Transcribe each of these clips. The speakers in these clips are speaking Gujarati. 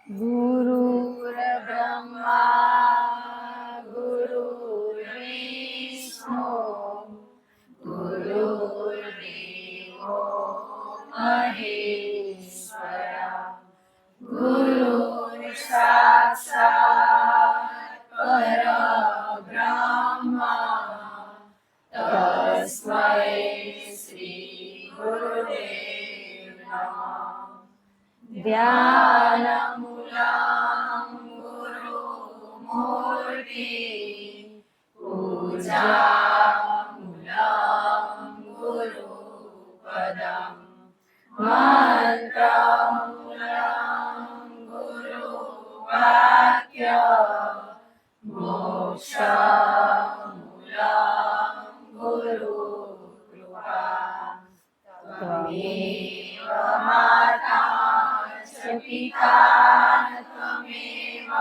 गुरुर्ब्रह्मा गुरुर्विष्णु गुरुर्देवो महेश्वरा गुरुर्साक्षात् परब्रह्मा तस्मै श्री गुरुदेव नमः। ध्यानमूलं गुरुमूर्ति पूजामूलं गुरुपदं मंत्रमूलं गुरुवाक्य मोक्षमूलं गुरुकृपा त्वमेव माता पिता त्वमेव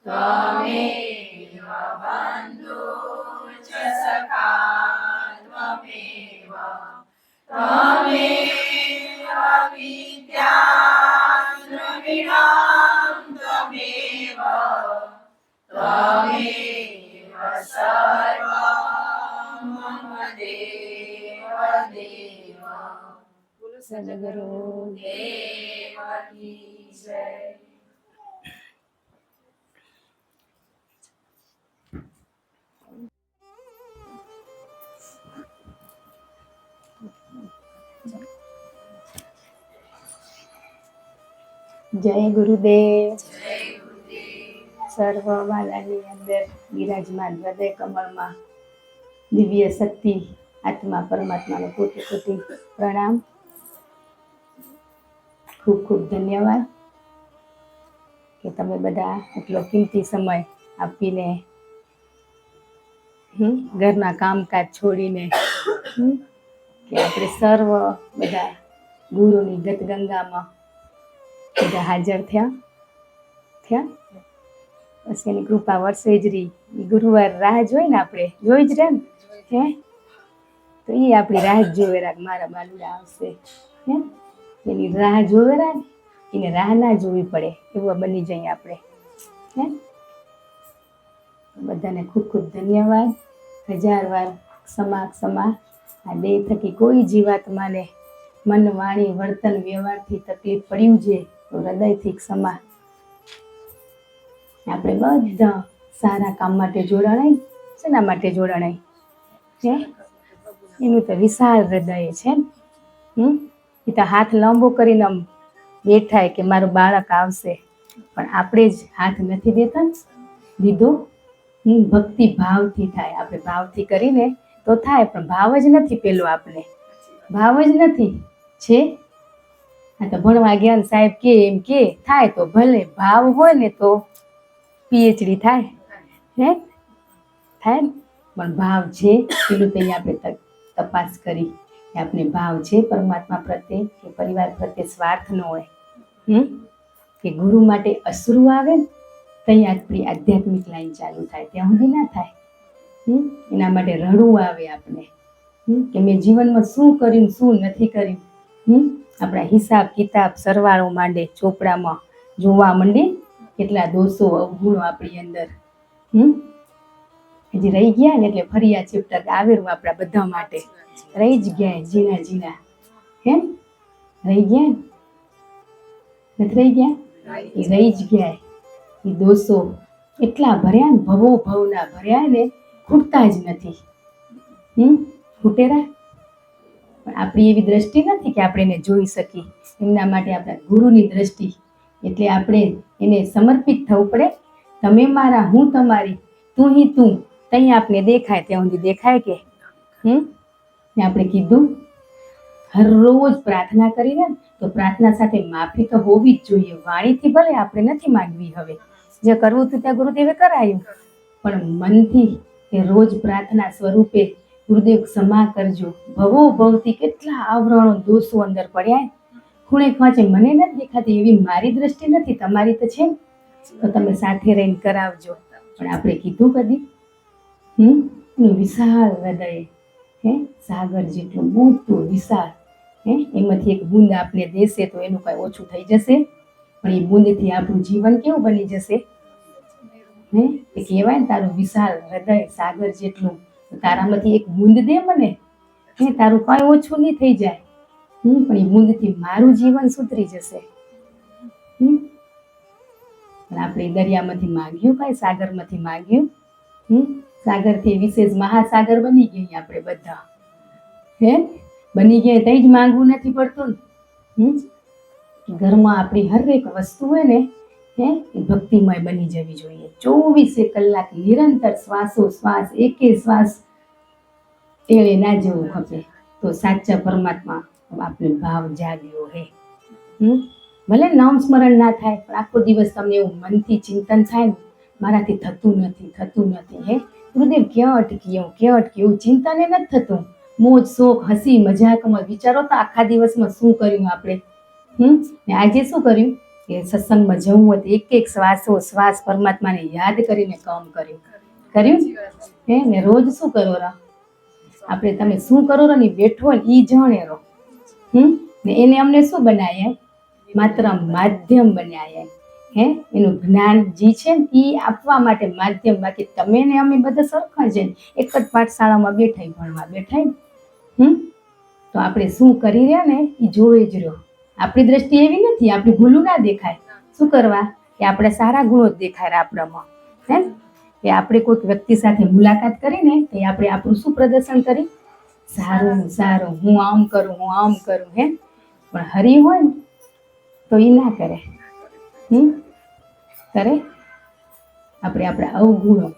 त्वमेव बन्धुश्च सखा त्वमेव त्वमेव विद्या द्रविणं त्वमेव त्वमेव सर्वं मम देव देव। सद्गुरु देव की जय। જય ગુરુદેવ. સર્વ વાલાની અંદર બિરાજમાન હૃદય કમળમાં દિવ્ય શક્તિ આત્મા પરમાત્માનો કોટી કોટી પ્રણામ. ખૂબ ખૂબ ધન્યવાદ કે તમે બધા એટલો કિંમતી સમય આપીને ઘરના કામકાજ છોડીને કે આપણે સર્વ બધા ગુરુની ગતગંગામાં બધા હાજર થયા. બસ એની કૃપા વર્ષે જ રહી. ગુરુવાર રાહ જોઈ ને આપણે જોઈ જ રહે ને હે, તો એ આપણી રાહ જ જોવે રાખ મારા બાલુડા આવશે હે, એની રાહ જોવે રાખ, એને રાહ ના જોવી પડે એવું બની જાય આપણે હે. બધાને ખૂબ ખૂબ ધન્યવાદ. 1000 વાર ક્ષમા. આ દેહ થકી કોઈ જીવાત્માને મન વાણી વર્તન વ્યવહારથી તકલીફ પડ્યું છે તો હૃદયથી ક્ષમા. આપણે બધા સારા કામ માટે જોડાણાય. શેના માટે જોડાણાય હે? એનું તો વિશાળ હૃદય છે ને. એ તો હાથ લાંબો કરીને આમ બેઠાય કે મારું બાળક આવશે, પણ આપણે જ હાથ નથી દેતા દીધો. ભક્તિ ભાવથી થાય. આપણે ભાવથી કરીને તો થાય, પણ ભાવ જ નથી. પેલો આપણે ભાવ જ નથી છે. આ તો ભણવા ગયા સાહેબ કે એમ કે થાય તો ભલે, ભાવ હોય ને તો PhD થાય હે, થાય ને. પણ ભાવ છે પેલું તો આપણે તપાસ કરી કે આપણે ભાવ છે પરમાત્મા પ્રત્યે કે પરિવાર પ્રત્યે સ્વાર્થ ન હોય કે ગુરુ માટે અશ્રુ આવે ને ત્યાં આપણી આધ્યાત્મિક લાઈન ચાલુ થાય, ત્યાં સુધી ના થાય. એના માટે રડવું આવે આપણે કે મેં જીવનમાં શું કર્યું શું નથી કર્યું. આપણા હિસાબ કિતાબ સરવાળો માંડે ચોપડામાં જોવા માંડે, કેટલા દોષો અવગુણો આપણી અંદર હજી રહી ગયા ને, એટલે ફરી આ ચેપ્ટર આવેલું આપણા બધા માટે. રહી જ ગયા જીના હે, રહી ગયા નથી રહી ગયા, એ રહી જ ગયા. એ દોષો એટલા ભર્યા ને, ભવો ભવના ભર્યા ને, ખૂટતા જ નથી. ખૂટેરા પણ આપણી એવી દ્રષ્ટિ નથી કે આપણે એને જોઈ શકીએ. એમના માટે આપણા ગુરુની દ્રષ્ટિ, એટલે આપણે એને સમર્પિત થવું પડે. તમે મારા હું તમારી, તું હી તું. ત્યાં આપણે દેખાય ત્યાં સુધી દેખાય કે આપણે કીધું હર રોજ પ્રાર્થના કરીને તો પ્રાર્થના સાથે માફી તો હોવી જ જોઈએ. વાણીથી ભલે આપણે નથી માંગવી, હવે જે કરવું હતું ત્યાં ગુરુદેવે કરાયું, પણ મનથી કે રોજ પ્રાર્થના સ્વરૂપે ગુરુદેવ ક્ષમા કરજો. ભવો ભવથી કેટલા આવરણો દોષો અંદર પડ્યા, ખૂણે ખાંચે મને નથી દેખાતી એવી મારી દ્રષ્ટિ નથી, તમારી તો છે ને, તો તમે સાથે રહીને કરાવજો. પણ આપણે કીધું કદી એનું વિશાળ હૃદય હે, સાગર જેટલું મોટું વિશાળ હે, એમાંથી એક બૂંદ આપણે દેશે તો એનું કઈ ઓછું થઈ જશે પણ એ બૂંદથી આપણું જીવન કેવું બની જશે? હે એ કહેવાય ને તારું વિશાળ હૃદય સાગર જેટલું, તો તારામાંથી એક બૂંદ દે મને, હે તારું કઈ ઓછું નહીં થઈ જાય. પણ એ બૂંદથી મારું જીવન સુધરી જશે. પણ આપણે દરિયામાંથી માગ્યું કઈ, સાગરમાંથી માગ્યું? સાગરથી વિશેષ મહાસાગર બની ગયા આપણે બધા. હે બની ગયા તઈ જ માંગવું નથી પડતું ને. ઘરમાં આપણી હરેક વસ્તુ હોય ને હે એ ભક્તિમય બની જવી જોઈએ. 24 કલાક નિરંતર શ્વાસોશ્વાસ, એકે શ્વાસ એળે ના જવું ખપે, તો સાચા પરમાત્મા આપણે ભાવ જાગ્યો હે. ભલે નામ સ્મરણ ના થાય, પણ આખો દિવસ તમને એવું મનથી ચિંતન થાય ને, મારાથી થતું નથી હે ગુરુદેવ ક્યાં અટક્યું એવું ચિંતન એ નથી થતું. મોજ શોખ હસી મજાકમાં વિચારો તો આખા દિવસમાં શું કર્યું આપણે. ને આજે શું કર્યું કે સત્સંગમાં જવું હોય તો એક શ્વાસ પરમાત્માને યાદ કરીને કામ કર્યું હે ને રોજ શું કરો રહો આપણે, તમે શું કરો રહો ને બેઠો ને ઈ જાણે રહો. ને એને અમને શું બનાવ્યા? માત્ર માધ્યમ બનાવ્યા. હે એનું જ્ઞાન જે છે ને એ આપવા માટે માધ્યમ. બાકી તમે ને અમે બધા સરખા છે, એક જ પાઠશાળામાં બેઠા ભણવા બેઠા. તો આપણે શું કરી રહ્યા ને એ જોવે જ રહ્યો. આપણી દ્રષ્ટિ એવી નથી, આપણી ભૂલું ના દેખાય. શું કરવા કે આપણે સારા ગુણો જ દેખાય આપણામાં. હે કે આપણે કોઈક વ્યક્તિ સાથે મુલાકાત કરીને તો આપણે આપણું શું પ્રદર્શન કરી? સારું હું આમ કરું હે. પણ હરી હોય ને તો એ ના કરે. કરે આપણે આપણા અવગુણો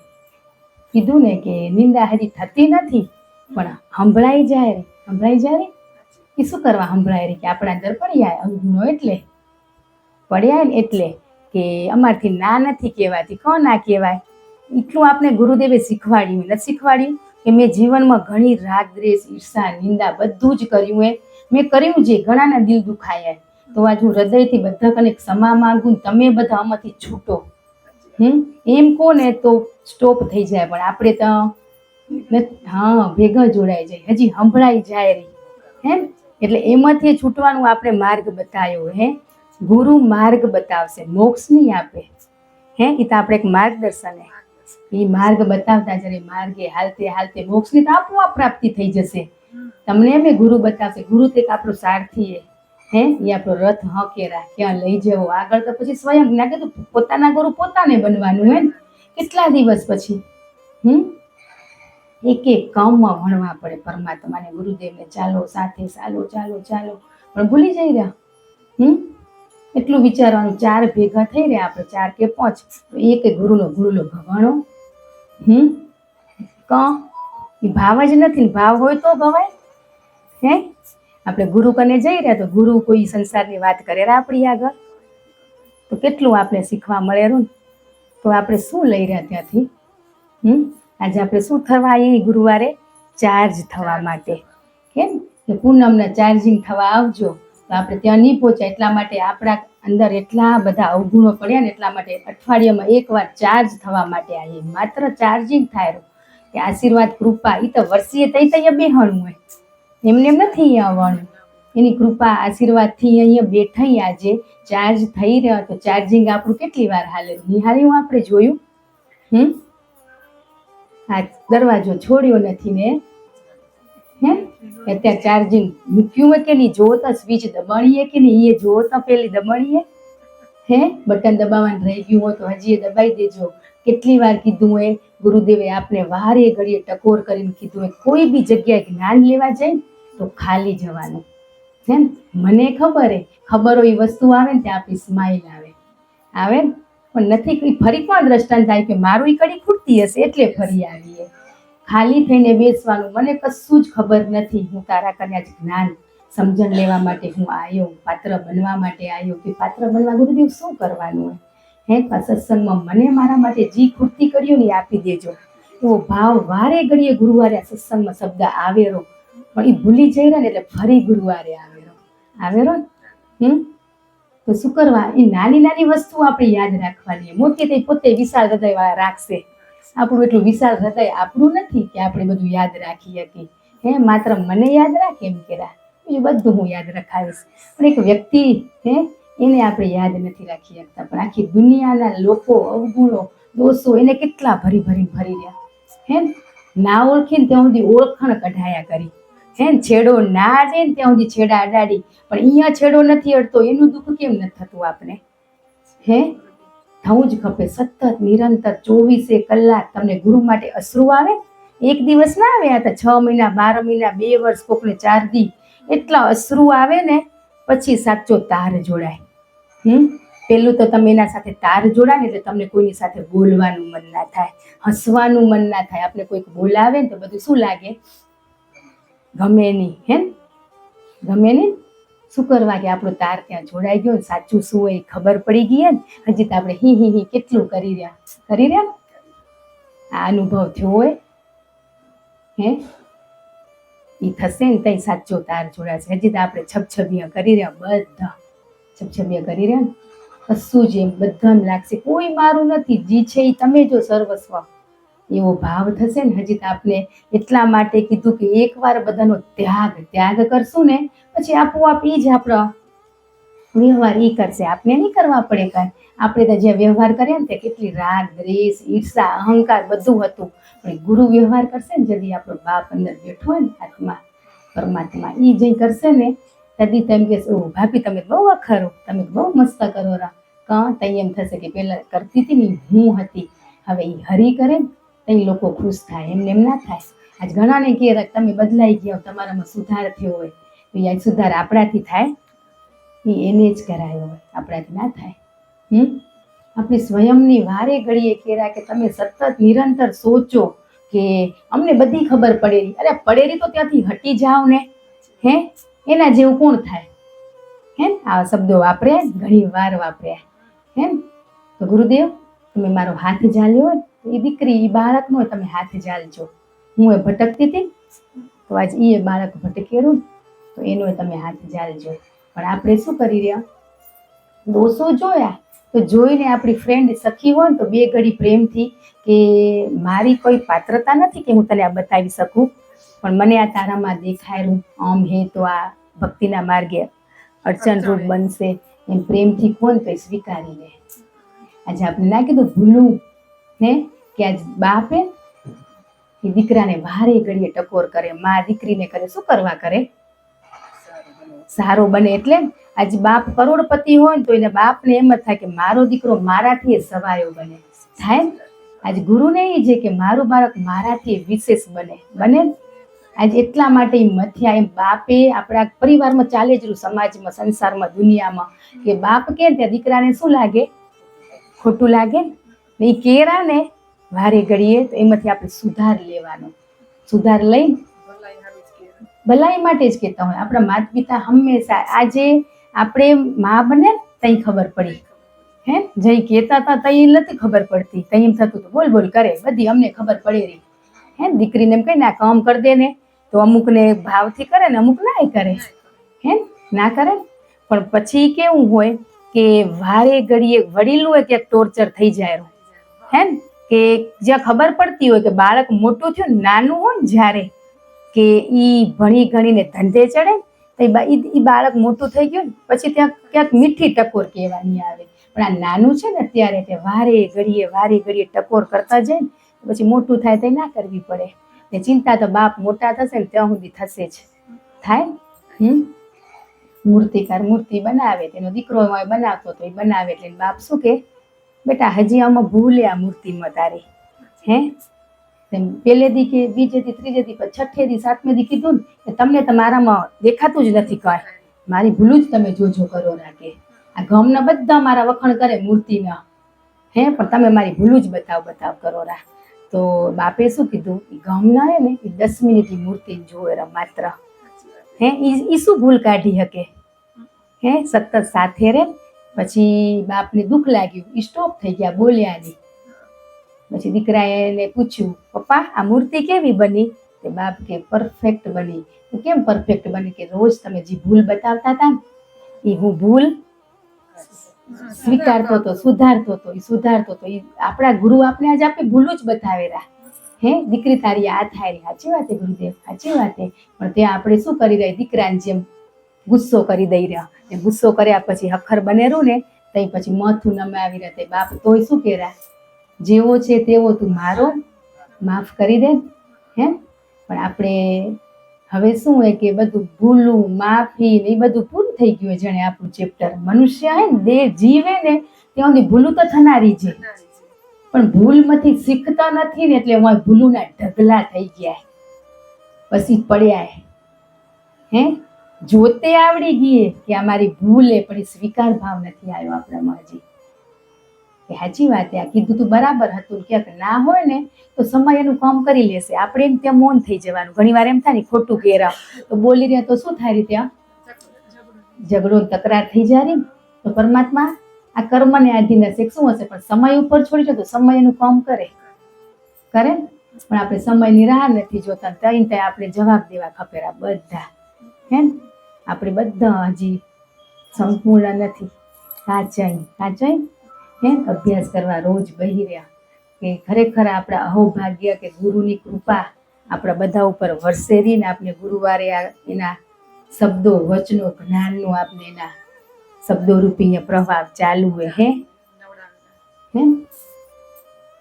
કીધું ને કે નિંદા હજી થતી નથી, પણ સંભળાઈ જાય એ શું કરવા સંભળાય રહી? કે આપણા અંદર પડ્યા અવગુણો એટલે પડ્યા ને, એટલે કે અમારથી ના નથી કહેવાતી. કોણ ના કહેવાય? એટલું આપણે ગુરુદેવે શીખવાડ્યું નથી શીખવાડ્યું કે મેં જીવનમાં ઘણી રાગ દ્વેષ ઈર્ષા નિંદા બધું જ કર્યું. મેં કર્યું છે, ઘણાના દિલ દુખાયા. તો આજ હું હૃદયથી બધા કને ક્ષમા માંગુ, તમે બધા આમાંથી છૂટો. એમ કોને તો સ્ટોપ થઈ જાય, પણ આપણે તો ભેગા જોડાઈ જાય, હજી સંભળાઈ જાય રહી. એટલે એમાંથી છૂટવાનું આપણે માર્ગ બતાવ્યો. ગુરુ માર્ગ બતાવશે, મોક્ષ નહીં આપે. એ તો આપણે એક માર્ગદર્શન એ માર્ગ બતાવતા જ્યારે માર્ગે હાલતે મોક્ષની તો આપોઆપ પ્રાપ્તિ થઈ જશે. તમને એમ ગુરુ બતાવશે. ગુરુ તે આપણો સારથી એ આપણો રથ હકેરા ક્યાં લઈ જવો આગળ. તો પછી સ્વયં ના કીધું પોતાના ગુરુ પોતાને બનવાનું હોય ને. કેટલા દિવસ પછી એક કામમાં ભણવા પડે પરમાત્માને ગુરુદેવને. ચાલો સાથે ચાલો પણ ભૂલી જઈ રહ્યા. એટલું વિચારવાનું 4 ભેગા થઈ રહ્યા આપણે 4 કે 5, તો એક ગુરુનો ભવાણો. એ ભાવ જ નથી ને. ભાવ હોય તો ભવાય. આપણે ગુરુ કને જઈ રહ્યા તો ગુરુ કોઈ સંસારની વાત કરે આપણી આગળ, તો કેટલું આપણે શીખવા મળે ને. તો આપણે શું લઈ રહ્યા ત્યાંથી? આજે આપણે શું થવા આવીએ ગુરુવારે? ચાર્જ થવા માટે. કેમ કે પૂનમના ચાર્જિંગ થવા આવજો. તો આપણે ત્યાં નહીં પહોંચાય એટલા માટે આપણા અંદર એટલા બધા અવગુણો પડ્યા ને, એટલા માટે અઠવાડિયામાં એકવાર ચાર્જ થવા માટે આવીએ. માત્ર ચાર્જિંગ થાય કે આશીર્વાદ કૃપા એ તો વર્ષીએ તૈયા બેહણું હોય, એમને નથી અહીંયા આવવાનું. એની કૃપા આશીર્વાદથી અહીંયા બેઠા આજે ચાર્જ થઈ રહ્યો. તો ચાર્જિંગ આપણું કેટલી વાર હાલે નિહાળ્યું આપણે જોયું? આ દરવાજો છોડ્યો નથી ને. અત્યારે ચાર્જિંગ મૂક્યું હોય કે નહીં, જોવો તો સ્વિચ દબાણીએ કે નહીં, એ જોવો તો પેલી દબાણીએ. બટન દબાવવાનું રહી ગયું હોય તો હજી એ દબાઈ દેજો. કેટલી વાર કીધું હોય ગુરુદેવે આપને વારે ઘડીએ ટકોર કરીને કીધું હોય, કોઈ બી જગ્યાએ જ્ઞાન લેવા જાય તો ખાલી જવાનું. મને ખબર હોય એ વસ્તુ આવે ને ત્યાં આપણી સ્માઇલ આવે ને, પણ નથી. ફરી કોણ દ્રષ્ટાંત થાય કે મારું એ કડી ખૂટતી હશે એટલે ફરી આવીએ. ખાલી થઈને બેસવાનું. મને કશું જ ખબર નથી, હું તારા કન્યા જ્ઞાન સમજણ લેવા માટે હું આવ્યો, પાત્ર બનવા માટે આવ્યો. કે પાત્ર બનવા ગુરુદેવ શું કરવાનું હોય? સત્સંગમાં મને મારા માટે જે ખૂર્તિ કર્યું ને એ આપી દેજો. એવો ભાવ વારે ઘડીએ ગુરુવારે સત્સંગમાં શબ્દ આવેરો, પણ એ ભૂલી જઈ રહ્યા ને એટલે ફરી ગુરુવારે આવેરો. તો શું કરવા? એ નાની નાની વસ્તુ આપણે યાદ રાખવાની. મોટી તે પોતે વિશાળ હૃદય વાળા રાખશે. આપણું એટલું વિશાળ હૃદય આપણું નથી કે આપણે બધું યાદ રાખી શકીએ. માત્ર મને યાદ રાખે એમ કેરા, બીજું બધું હું યાદ રખાવીશ. પણ એક વ્યક્તિ એને આપણે યાદ નથી રાખી શકતા, પણ આખી દુનિયાના લોકો અવગુણો દોષો એને કેટલા ભરી રહ્યા. હે ના ઓળખીને ત્યાં સુધી ઓળખાણ કઢાયા કરી. હે છેડો ના જાય ને ત્યાં સુધી છેડા અડાડી, પણ અહીંયા છેડો નથી અડતો એનું દુઃખ કેમ નથી થતું આપણે? હે થવું જ ખપે સતત નિરંતર 24 કલાક. તમને ગુરુ માટે અશ્રુ આવે? એક દિવસ ના આવે, આ તો 6 મહિના 12 મહિના 2 વર્ષ, કોકને 4 દી એટલા અશ્રુ આવે ને પછી સાચો તાર જોડાય. પેલું તો તમે એના સાથે તાર જોડાય ને એટલે તમને કોઈની સાથે બોલવાનું મન ના થાય, હસવાનું મન ના થાય. આપણે કોઈક બોલાવે ને તો બધું શું લાગે? ગમે નહીં. ગમે નહીં. શું કરવા કે આપણો તાર ત્યાં જોડાઈ ગયો, સાચું શું હોય ખબર પડી ગઈ ને. હજી તો આપણે હી કેટલું કરી રહ્યા. આ અનુભવ થયો હોય એ થશે ને તઈ સાચો તાર જોડાશે. હજી તો આપણે છબછબિયા કરી રહ્યા, બધા છબછબિયા કરી રહ્યા ને કશું જ એમ બધાને લાગશે કોઈ મારું નથી, જી છે એ તમે જો સર્વસ્વ એવો ભાવ થશે ને. હજી તો આપણે એટલા માટે કીધું કે એકવાર બધાનો ત્યાગ કરશું ને પછી આપોઆપ એ જ આપણો વ્યવહાર એ કરશે, આપણે નહીં કરવા પડે કાંઈ. આપણે તો જે વ્યવહાર કર્યા ને તે કેટલી રાગ દ્વેષ ઈર્ષા અહંકાર બધું હતું, પણ ગુરુ વ્યવહાર કરશે ને જદી આપણો બાપ અંદર બેઠો હોય ને આત્મા પરમાત્મા એ જે કરશે ને તદી તેમ કે ભાભી તમે બહુ અખરો, તમે બહુ મસ્ત કરો રા. તઈ એમ થશે કે પેલા કરતી હતી ને હું હતી, હવે એ હરી કરે ને તઈ લોકો ખુશ થાય, એમને એમ ના થાય. આજ ઘણાને કહે તમે બદલાઈ ગયા, તમારામાં સુધાર થયો હોય, તો એ સુધાર આપણાથી થાય? એ એને જ કરાયો હોય, આપણાથી ના થાય. આપણી સ્વયંની વારે ઘડીએ કેરા કે તમે સતત નિરંતર સોચો કે અમને બધી ખબર પડેલી. અરે પડેલી તો ત્યાંથી હટી જાઓ ને. એના જેવું કોણ થાય? આ શબ્દો વાપર્યા, ઘણી વાર વાપર્યા. તો ગુરુદેવ તમે મારો હાથ ઝાલ્યો હોય, એ દીકરી એ બાળકનો તમે હાથ ઝાલજો. હું એ ભટકતી હતી તો આજ એ બાળક ભટકેલું તો એનો તમે હાથ ઝાલજો. પણ આપણે શું કરી રહ્યા? દોષો જોયા તો જોઈને આપણી ફ્રેન્ડ સખી હોય ને તો 2 ઘડી પ્રેમથી કે મારી કોઈ પાત્રતા નથી કે હું તને આ બતાવી શકું, પણ મને આ તારામાં દેખાયેલું આમ હે તો આ ભક્તિના માર્ગે અડચણ રૂપ બનશે એમ પ્રેમથી કોણ તો સ્વીકારી લે. આજે આપણે ના કીધું ભૂલું કે આજ બાપે એ દીકરાને વારે ઘડીએ ટકોર કરે, માં દીકરીને કરે. શું કરવા કરે? સારો બને. એટલે આજ બાપ કરોડપતિ હોય ને તો એને બાપને એમ જ થાય કે મારો દીકરો મારાથી સવાયો બને. થાય આજ ગુરુને એ છે કે મારું બાળક મારાથી વિશેષ બને. આજ એટલા માટે મથ્યા એમ બાપે આપણા પરિવારમાં ચાલે જ રહ્યું, સમાજમાં સંસારમાં દુનિયામાં કે બાપ કે ત્યાં દીકરાને શું લાગે? ખોટું લાગે ને. એ કેરા ને વારે ઘડીએ તો એમાંથી આપણે સુધાર લેવાનો. સુધાર લઈ ભલાઈ માટે જ કહેતા હોય આપણા માતા પિતા હંમેશા. આજે આપણે માં બને તઈ ખબર પડી, જઈ કહેતા હતા તઈ નથી ખબર પડતી, તઈ એમ થતું હતું બોલ કરે, બધી અમને ખબર પડે રહી. દીકરીને એમ કહીને આ કામ કરી દે ને તો અમુકને ભાવથી કરે ને અમુક ના કરે, ના કરે. પણ પછી કેવું હોય કે વારે ઘડીએ વડીલું હોય ત્યાં ટોર્ચર થઈ જાય. કે જ્યાં ખબર પડતી હોય કે બાળક મોટું થયું નાનું હોય ને જ્યારે કે ઈ ભણી ગણીને ધંધે ચડે તો એ બાળક મોટું થઈ ગયું ને પછી ત્યાં ક્યાંક મીઠી ટકોર કહેવાની આવે. પણ આ નાનું છે ને ત્યારે તે વારે ઘડીએ ટકોર કરતા જાય ને પછી મોટું થાય તો ના કરવી પડે. ને ચિંતા તો બાપ મોટા થશે ને ત્યાં સુધી થશે જ. થાય મૂર્તિકાર મૂર્તિ બનાવે, તેનો દીકરો બનાવતો તો એ બનાવે એટલે બાપ શું કે બેટા હજી આમાં ભૂલે આ મૂર્તિમાં તારી. પહેલે દી કે બીજે દી ત્રીજે દી છઠ્ઠે દી 7મે દી કીધું ને તમને તમારામાં દેખાતું જ નથી કાંઈ, મારી ભૂલું જ તમે જોજો કરો રાખે. આ ગમના બધા મારા વખાણ કરે મૂર્તિના, પણ તમે મારી ભૂલું જ બતાવ કરો રા. તો બાપે શું કીધું? એ ગમના હે ને એ 10 મિનિટ મૂર્તિ જોવે માત્ર. એ શું ભૂલ કાઢી શકે? સતત સાથે રે. પછી બાપને દુઃખ લાગ્યું, એ સ્ટોપ થઈ ગયા, બોલ્યા નહીં. પછી દીકરાએ એને પૂછ્યું પપ્પા આ મૂર્તિ કેવી બની? તે બાપ કે પરફેક્ટ બની. કેમ પરફેક્ટ બની? કે રોજ તમે જે ભૂલ બતાવતા હતા ને એ હું ભૂલ સ્વીકારતો હતો, સુધારતો હતો. એ આપણા ગુરુ આપણે આજે આપણે ભૂલું જ બતાવેલા. દીકરી તારી આ થાય. સાચી વાત છે ગુરુદેવ, સાચી વાત છે. પણ ત્યાં આપણે શું કરી રહ્યા? દીકરાની જેમ ગુસ્સો કરી દઈ રહ્યા, ને ગુસ્સો કર્યા પછી હખર બનેરું ને તઈ પછી માથું નમાવી રહે બાપ તોય શું કેરા, જેવો છે તેવો તું મારો, માફ કરી દે. હે પણ આપણે હવે શું હોય કે બધું ભૂલું માફી ને એ બધું પૂરું થઈ ગયું હોય. જાણે આપણું ચેપ્ટર મનુષ્ય હે ને દેહ જીવે ને ત્યાં સુધી ભૂલું તો થનારી છે, પણ ભૂલમાંથી શીખતા નથી ને એટલે અમારે ભૂલુંના ઢગલા થઈ ગયા, પછી પડ્યા. હે જોતે આવડી ગઈ કે અમારી ભૂલ એ પણ સ્વીકાર ભાવ નથી આવ્યો આપણામાં હજી. કે સાચી વાત આ કીધું તું બરાબર હતું, ક્યાંક ના હોય ને તો સમય એનું કામ કરી લેશે. આપણે એમ ત્યાં મૌન થઈ જવાનું. ઘણી વાર એમ થાય ને ખોટું કેરા તો બોલી રહ્યા તો શું થાય ત્યાં ઝઘડો તકરાર થઈ જાય. તો પરમાત્મા આ કર્મને આધીન હશે શું હશે, પણ સમય ઉપર છોડી દો તો સમય એનું કામ કરે. પણ આપણે સમયની રાહ નથી જોતા, ત્યાં આપણે જવાબ દેવા ખપેરા બધા. હે આપણે બધા હજી સંપૂર્ણ નથી, કાચાઈ હે અભ્યાસ કરવા રોજ બહી રહ્યા કે ખરેખર આપણા અહોભાગ્ય કે ગુરુની કૃપા આપણા બધા ઉપર વરસેરી ને આપણે ગુરુવારે એના શબ્દો વચનો જ્ઞાનનો આપણે એના શબ્દો રૂપી પ્રભાવ ચાલુ હોય. હે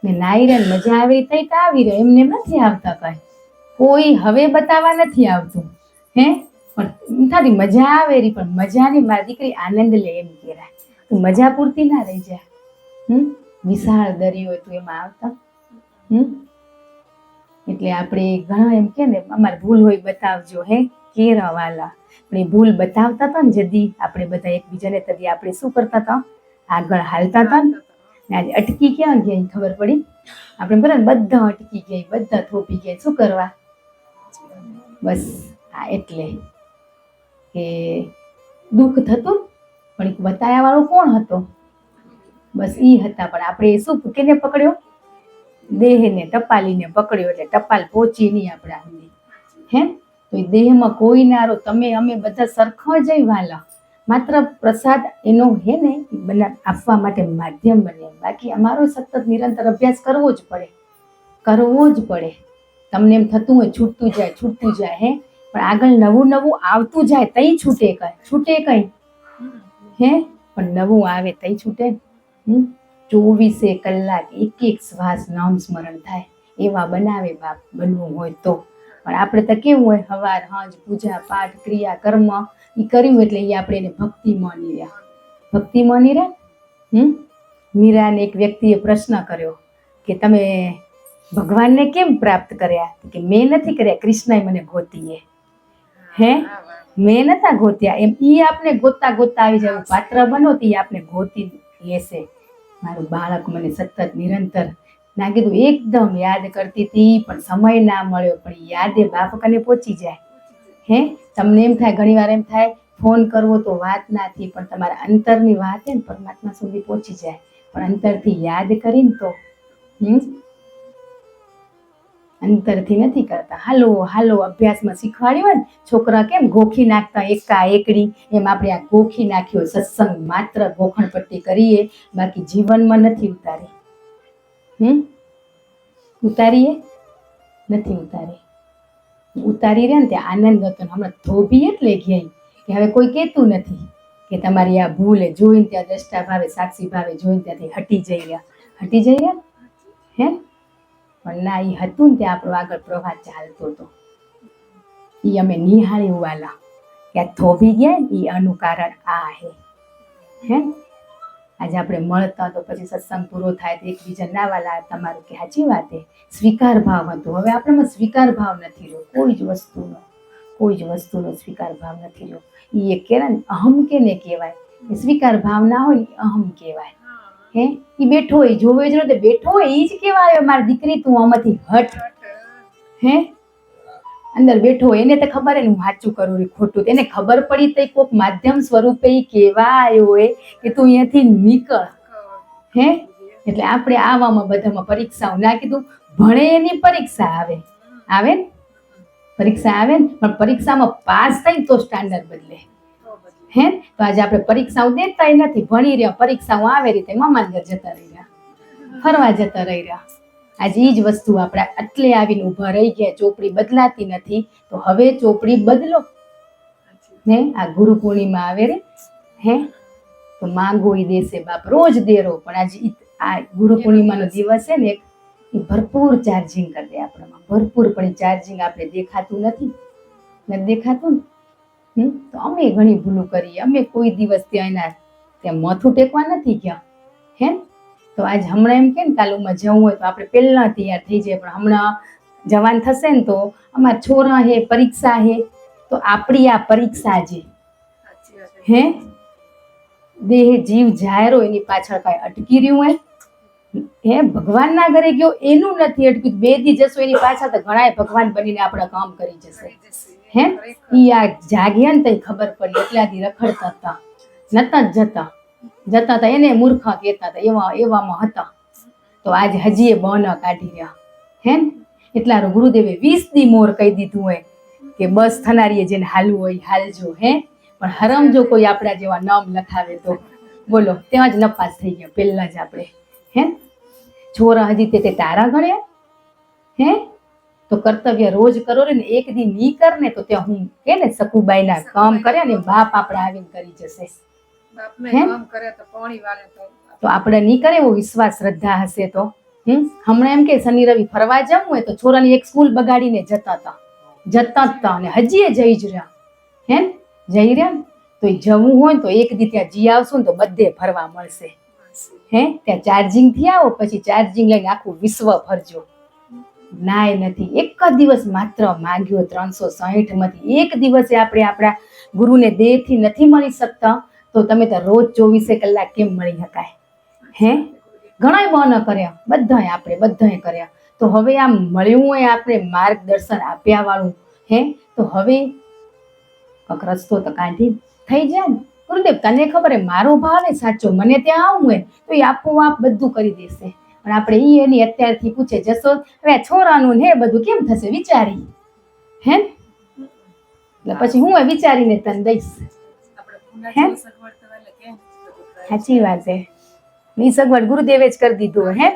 ને નાયરે મજા આવી થઈ તો આવી રહે, એમને નથી આવતા કઈ, કોઈ હવે બતાવવા નથી આવતું. હે પણ થારી મજા આવે રી, પણ મજાની મારી દીકરી આનંદ લે એમ કહેવાય. તું મજા પૂરતી ના રહી જાય. વિશાળ દરિયો તું એમાં આવતા. એટલે આપણે ઘણા એમ કે ને અમારે ભૂલ હોય બતાવજો. હે કેરા વાલા, પણ એ ભૂલ બતાવતા હતા ને જદી આપણે બધા એકબીજાને તદી આપણે શું કરતા હતા, આગળ હાલતા હતા ને. આજે અટકી ક્યાં ગયા ખબર પડી આપણે, બરાબર બધા અટકી ગયા, બધા થોપી ગયા. શું કરવા? બસ એટલે કે દુઃખ થતું પણ બતાવ્યા વાળો કોણ હતો? બસ ઈ હતા. પણ આપણે શું કેને પકડ્યો? દેહને ટપાલીને પકડ્યો, એટલે ટપાલ પહોંચી નહીં આપણા સુધી. હે તો એ દેહમાં કોઈ નારો તમે અમે બધા સરખા જ વાલા, માત્ર પ્રસાદ એનો હે ને આપવા માટે માધ્યમ બને. બાકી અમારો સતત નિરંતર અભ્યાસ કરવો જ પડે. તમને એમ થતું હોય છૂટતું જાય. હે પણ આગળ નવું આવતું જાય તઈ છૂટે કઈ. હે પણ નવું આવે તઈ છૂટે. 24 કલાક એક શ્વાસ નામ સ્મરણ થાય એવા બનાવે બાપ, બનવું હોય તો. પણ આપણે તો કેવું હોય, હવાર હાંજ પૂજા પાઠ ક્રિયા કર્મ એ કર્યું એટલે એ આપણે એને ભક્તિ માની રહ્યા. મીરાને એક વ્યક્તિએ પ્રશ્ન કર્યો કે તમે ભગવાનને કેમ પ્રાપ્ત કર્યા? કે મેં નથી કર્યા, કૃષ્ણએ મને ગોતીએ. હે મેં નતા ગોત્યા, એમ ઈ આપણે ગોતતા આવી જાય. પાત્ર બનો તો આપણે ગોતી લેશે. મારું બાળક મને સતત નિરંતર ના કીધું એકદમ યાદ કરતી હતી, પણ સમય ના મળ્યો. પણ યાદે બાપ કને પહોંચી જાય. હે તમને એમ થાય, ઘણી વાર એમ થાય ફોન કરવો તો વાત ના થઈ, પણ તમારા અંતરની વાત હે ને પરમાત્મા સુધી પહોંચી જાય. પણ અંતરથી યાદ કરીને તો અંતરથી નથી કરતા. હાલો અભ્યાસમાં શીખવાડ્યું હોય ને છોકરા કેમ ગોખી નાખતા એકા એકડી, એમ આપણે આ ગોખી નાખ્યો સત્સંગ માત્ર ગોખણપટ્ટી કરીએ, બાકી જીવનમાં નથી ઉતારી. ઉતારીએ નથી ઉતારી રહ્યા ને ત્યાં આનંદ હતો. હમણાં ધોબી એટલે ગયા કે હવે કોઈ કહેતું નથી કે તમારી આ ભૂલ જોઈને ત્યાં દ્રષ્ટા ભાવે સાક્ષી ભાવે જોઈને ત્યાંથી હટી જઈ રહ્યા. હે પણ ના, એ હતું ને ત્યાં આપણો આગળ પ્રવાહ ચાલતો હતો. એ અમે નિહાળી વાલા કે આ થોભી ગયા ને એ આનું કારણ આ હે. આજે આપણે મળતા તો પછી સત્સંગ પૂરો થાય તો એકબીજા ના વાલા તમારું કે સાચી વાત હે, સ્વીકાર ભાવ હતો. હવે આપણામાં સ્વીકાર ભાવ નથી રહ્યો, કોઈ જ વસ્તુનો સ્વીકાર ભાવ નથી રહ્યો. એ એક કહેવાય ને અહમ કેને કહેવાય, એ સ્વીકાર ભાવ ના હોય ને અહમ કહેવાય. હે એ બેઠો હોય, જોવે જ નતો બેઠો હોય એ જ કહેવાય મારી દીકરી તું આમાંથી હટ. હે અંદર બેઠો હોય એને તો ખબર હે ને હું સાચું કરું ખોટું, એને ખબર પડી તો કોઈક માધ્યમ સ્વરૂપે કહેવા આવ્યો હોય કે તું અહીંયાથી નીકળ. હે એટલે આપણે આવામાં બધામાં પરીક્ષાઓ ના કીધું, ભણે એની પરીક્ષા આવે ને પરીક્ષા આવે ને, પણ પરીક્ષામાં પાસ થાય તો સ્ટાન્ડર્ડ બદલે. હે તો આજે આપણે પરીક્ષાઓ દેતા નથી, ભણી રહ્યા, પરીક્ષાઓ આવે રીતે મામાના ઘર જતા રહી રહ્યા, ફરવા જતા રહી રહ્યા. આજે એ જ વસ્તુ આપણે આટલે આવીને ઊભા રહી ગયા. ચોપડી બદલાતી નથી તો હવે ચોપડી બદલો. ને આ ગુરુ પૂર્ણિમા આવે રે હે તો માંગો ઈ દેશે બાપ રોજ દેરો પણ આજે આ ગુરુ પૂર્ણિમાનો દિવસ છે ને એ ભરપૂર ચાર્જિંગ કરી દે આપણામાં ભરપૂર પણ ચાર્જિંગ આપણે દેખાતું નથી દેખાતું ને તો અમે ઘણી ભૂલું કરીએ અમે કોઈ દિવસ ત્યાં માથું ટેકવા નથી ગયા હે તો આજ હમણાં એમ કે ને કાલુમાં જવું હોય તો આપણે પહેલા તૈયાર થઈ જાય પણ હમણાં જવાન થશે ને તો અમારા છોરા હે પરીક્ષા હે તો આપણી આ પરીક્ષા છે હે દેહ જીવ જાયરો એની પાછળ કાંઈ અટકી રહ્યું હોય હે ભગવાનના ઘરે ગયો એનું નથી અટક્યું 2 દી જશો એની પાછળ તો ઘણાય ભગવાન બનીને આપણા કામ કરી જશે હે ઈ આ જાગ્યા ને તઈ ખબર પડી એટલાથી રખડતા હતા નતા જતા એને મૂર્ખા કહેતા હતા એવામાં હતા તો આજ હજી એ બન કાઢી રહ્યા હે એટલા ગુરુદેવે 20 દી મોર કહી દીધું હોય કે બસ થનારીએ જેને હાલવું હોય હાલજો હે પણ હરમ જો કોઈ આપણા જેવા નામ લખાવે તો બોલો ત્યાં જ નપાસ થઈ ગયા પહેલા જ આપણે હે છોરા હજી તે તારા ગણ્યા હે તો કર્તવ્ય રોજ કરો ને એક દી ની કર ને તો ત્યાં હું કે ને સકુબાઈના કામ કર્યા ને બાપ આપણે આવીને કરી જશે તો આપણે નહીં કરે એવો વિશ્વાસ શ્રદ્ધા હશે તો હમણાં એમ કે શનિ રવિ ફરવા જવું હોય તો છોરાની એક સ્કૂલ બગાડીને જતા હતા અને હજી એ જઈ જ રહ્યા હે જઈ રહ્યા ને તો એ જવું હોય ને તો એક દી ત્યાં જી આવશું ને તો બધે ફરવા મળશે હે ત્યાં ચાર્જિંગ થી આવો પછી ચાર્જિંગ લઈને આખું વિશ્વ ફરજો નાય નથી એક જ દિવસ માત્ર માંગ્યો 360 માંથી એક દિવસે આપણે આપણા ગુરુને દેહથી નથી મળી શકતા તો તમે તો રોજ 24 કલાક કેમ મળી શકાય હે ઘણા બહાના કર્યા બધાએ કર્યા તો હવે આમ મળ્યું હોય આપણે માર્ગદર્શન આપ્યા વાળું હે તો હવે કક રસ્તો તો કાઢી થઈ જાય ને ગુરુદેવ તને ખબર હે મારો ભાવ ને સાચો મને ત્યાં આવવું હોય તો એ આપોઆપ બધું કરી દેશે પણ આપણે એની અત્યારથી પૂછે જશો હવે છોરાનું ને બધું કેમ થશે વિચારી હે એટલે પછી હું વિચારીને તને દઈશ હે સાચી વાત છે ની સગવડ ગુરુદેવે જ કરી દીધું હે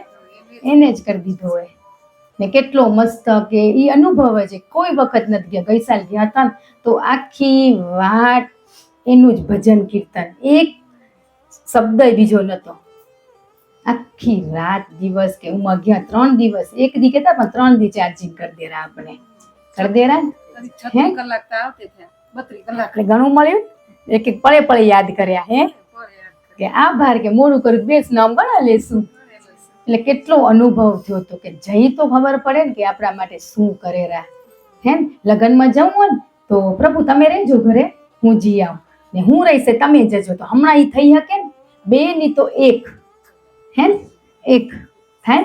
એને જ કરી દીધું હોય ને કેટલો મસ્ત કે ઈ અનુભવ છે કોઈ વખત નથી ગયા ગઈ સાલ ગયા હતા તો આખી વાત એનું જ ભજન કીર્તન એક શબ્દ બીજો નતો આખી રાત દિવસ કે હું ગયા 3 દિવસ એક દી કેતા પણ 3 દી ચાર્જિંગ કરી દેરા આપણે કરી દેરા 36 કલાક તો આવતે થયા 32 કલાક એટલે ઘણું મળ્યું એક પળે યાદ કર્યા હે કે આભાર કે મોડું કર્યું બેસ નામ ગણા લેશું એટલે કેટલો અનુભવ થયો હતો કે જઈ તો ખબર પડે ને કે આપણા માટે શું કરેરા હે લગ્નમાં જવું હોય તો પ્રભુ તમે રહેજો ઘરે હું જી આવું ને હું રહીશ તમે જજો તો હમણાં એ થઈ શકે ને 2 ની તો 1 હે એક હે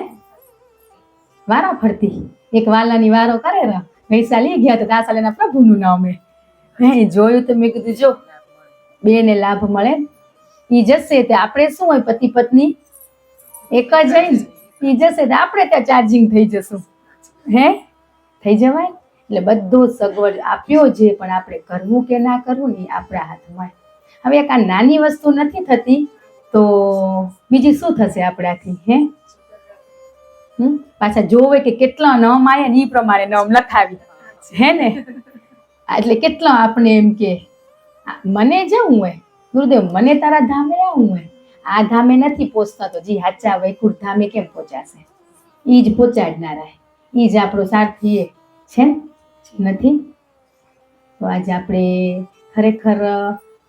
વારો ફરતી એક વાલાની વારો કરેરા વૈસા લઈ ગયા તો આ સાલ એના પ્રભુનું નામ હે જોયું તો મેં કીધું જો 2 ને લાભ મળે ઈ જશે તે આપણે શું હોય પતિ પત્ની એક જ ઈ જશે તો આપણે ત્યાં ચાર્જિંગ થઈ જશું હે થઈ જવાય એટલે બધો સગવડ આપ્યો છે પણ આપણે કરવું કે ના કરવું ને આપણા હાથમાં હવે એક આ નાની વસ્તુ નથી થતી તો બીજી શું થશે આપણાથી હે પાછા જોવે કે કેટલા નામ આવ્યા ને એ પ્રમાણે નામ લખાવી હે ને એટલે કેટલા આપણે એમ કે મને જવું હોય ગુરુદેવ મને તારા ધામે આવવું હોય આ ધામે નથી પહોંચતા તો જી હાચા વૈકુંઠ ધામે કેમ પહોંચાશે ઈ જ પહોંચાડનારા ઈ જ આપણો સારથી છે નથી તો આજે આપણે ખરેખર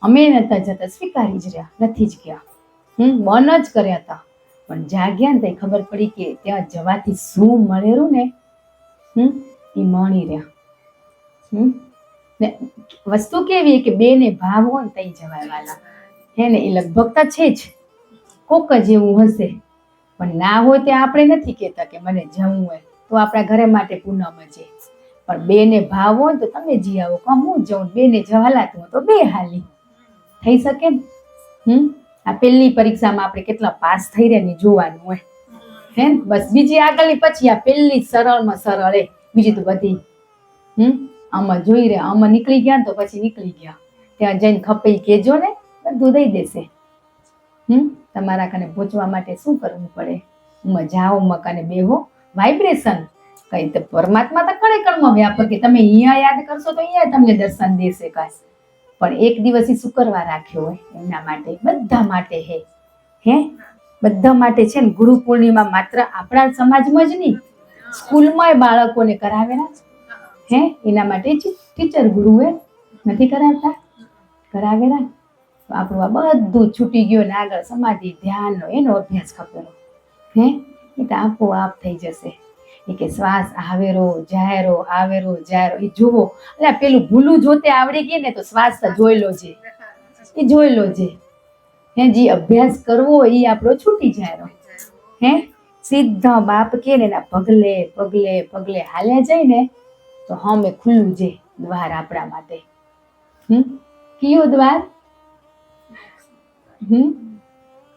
અમે નતા જતા સ્વીકારી જ રહ્યા નથી જ ગયા મન જ કર્યા હતા પણ જાગ્યા ને તો ખબર પડી કે ત્યાં જવાથી શું મળેલું ને એ મળી રહ્યા ને વસ્તુ કેવી કે 2 ને ભાવ હોય ને તઈ જવાય વાલા હે ને એ લગભગ તો છે જ કોક જ એવું હશે પણ ના હોય તે આપણે નથી કહેતા કે મને જવું હોય તો આપણા ઘરે માટે પૂનમ છે પણ 2 ને ભાવ હોય તો તમે જી આવો કે હું જઉં 2 ને જવાલાતું તો 2 હાલી થઈ શકે ને આ પહેલી પરીક્ષામાં આપણે કેટલા પાસ થઈ રહ્યા ને જોવાનું હોય હે બસ બીજી આગળની પછી આ પહેલી સરળમાં સરળ બીજી તો બધી આમાં જોઈ રહ્યા આમાં નીકળી ગયા તો પછી નીકળી ગયા ત્યાં જઈને ખપે કેજો ને બધું દઈ દેશે તમારા કને પહોંચવા માટે શું કરવું પડે જાઓ મકાને બેહો વાઇબ્રેશન કઈ તો પરમાત્મા તો કણે કણમાં વ્યાપક કે તમે અહીંયા યાદ કરશો તો અહીંયા તમને દર્શન દેશે કાશ પણ એક દિવસ ઈ શુક્રવાર રાખ્યો હોય એમના માટે, બધા માટે હે બધા માટે છે ને. ગુરુ પૂર્ણિમા માત્ર આપણા સમાજમાં જ નહીં, સ્કૂલમાંય બાળકોને કરાવેલા હે. એના માટે જ ટીચર ગુરુએ નથી કરાવતા, કરાવેલા. તો આપણું આ બધું છૂટી ગયું ને આગળ સમાધિ ધ્યાનનો એનો અભ્યાસ ખપેલો હે. એ તો આપોઆપ થઈ જશે. એ કે શ્વાસ આવેરો જાયરો આવેરો જાયરો એ જુઓ. એટલે પેલું ભૂલું જોતે આવડી ગઈ ને તો શ્વાસ તો જોઈ લો છે, એ જોઈ લો છે હે. જે અભ્યાસ કરવો એ આપણો છૂટી જાયરો હે. સીધા બાપ કે ને એના પગલે પગલે પગલે હાલ્યા જાય ને તો હમે ખુલ્લું છે દ્વાર આપણા માટે. કયો દ્વાર?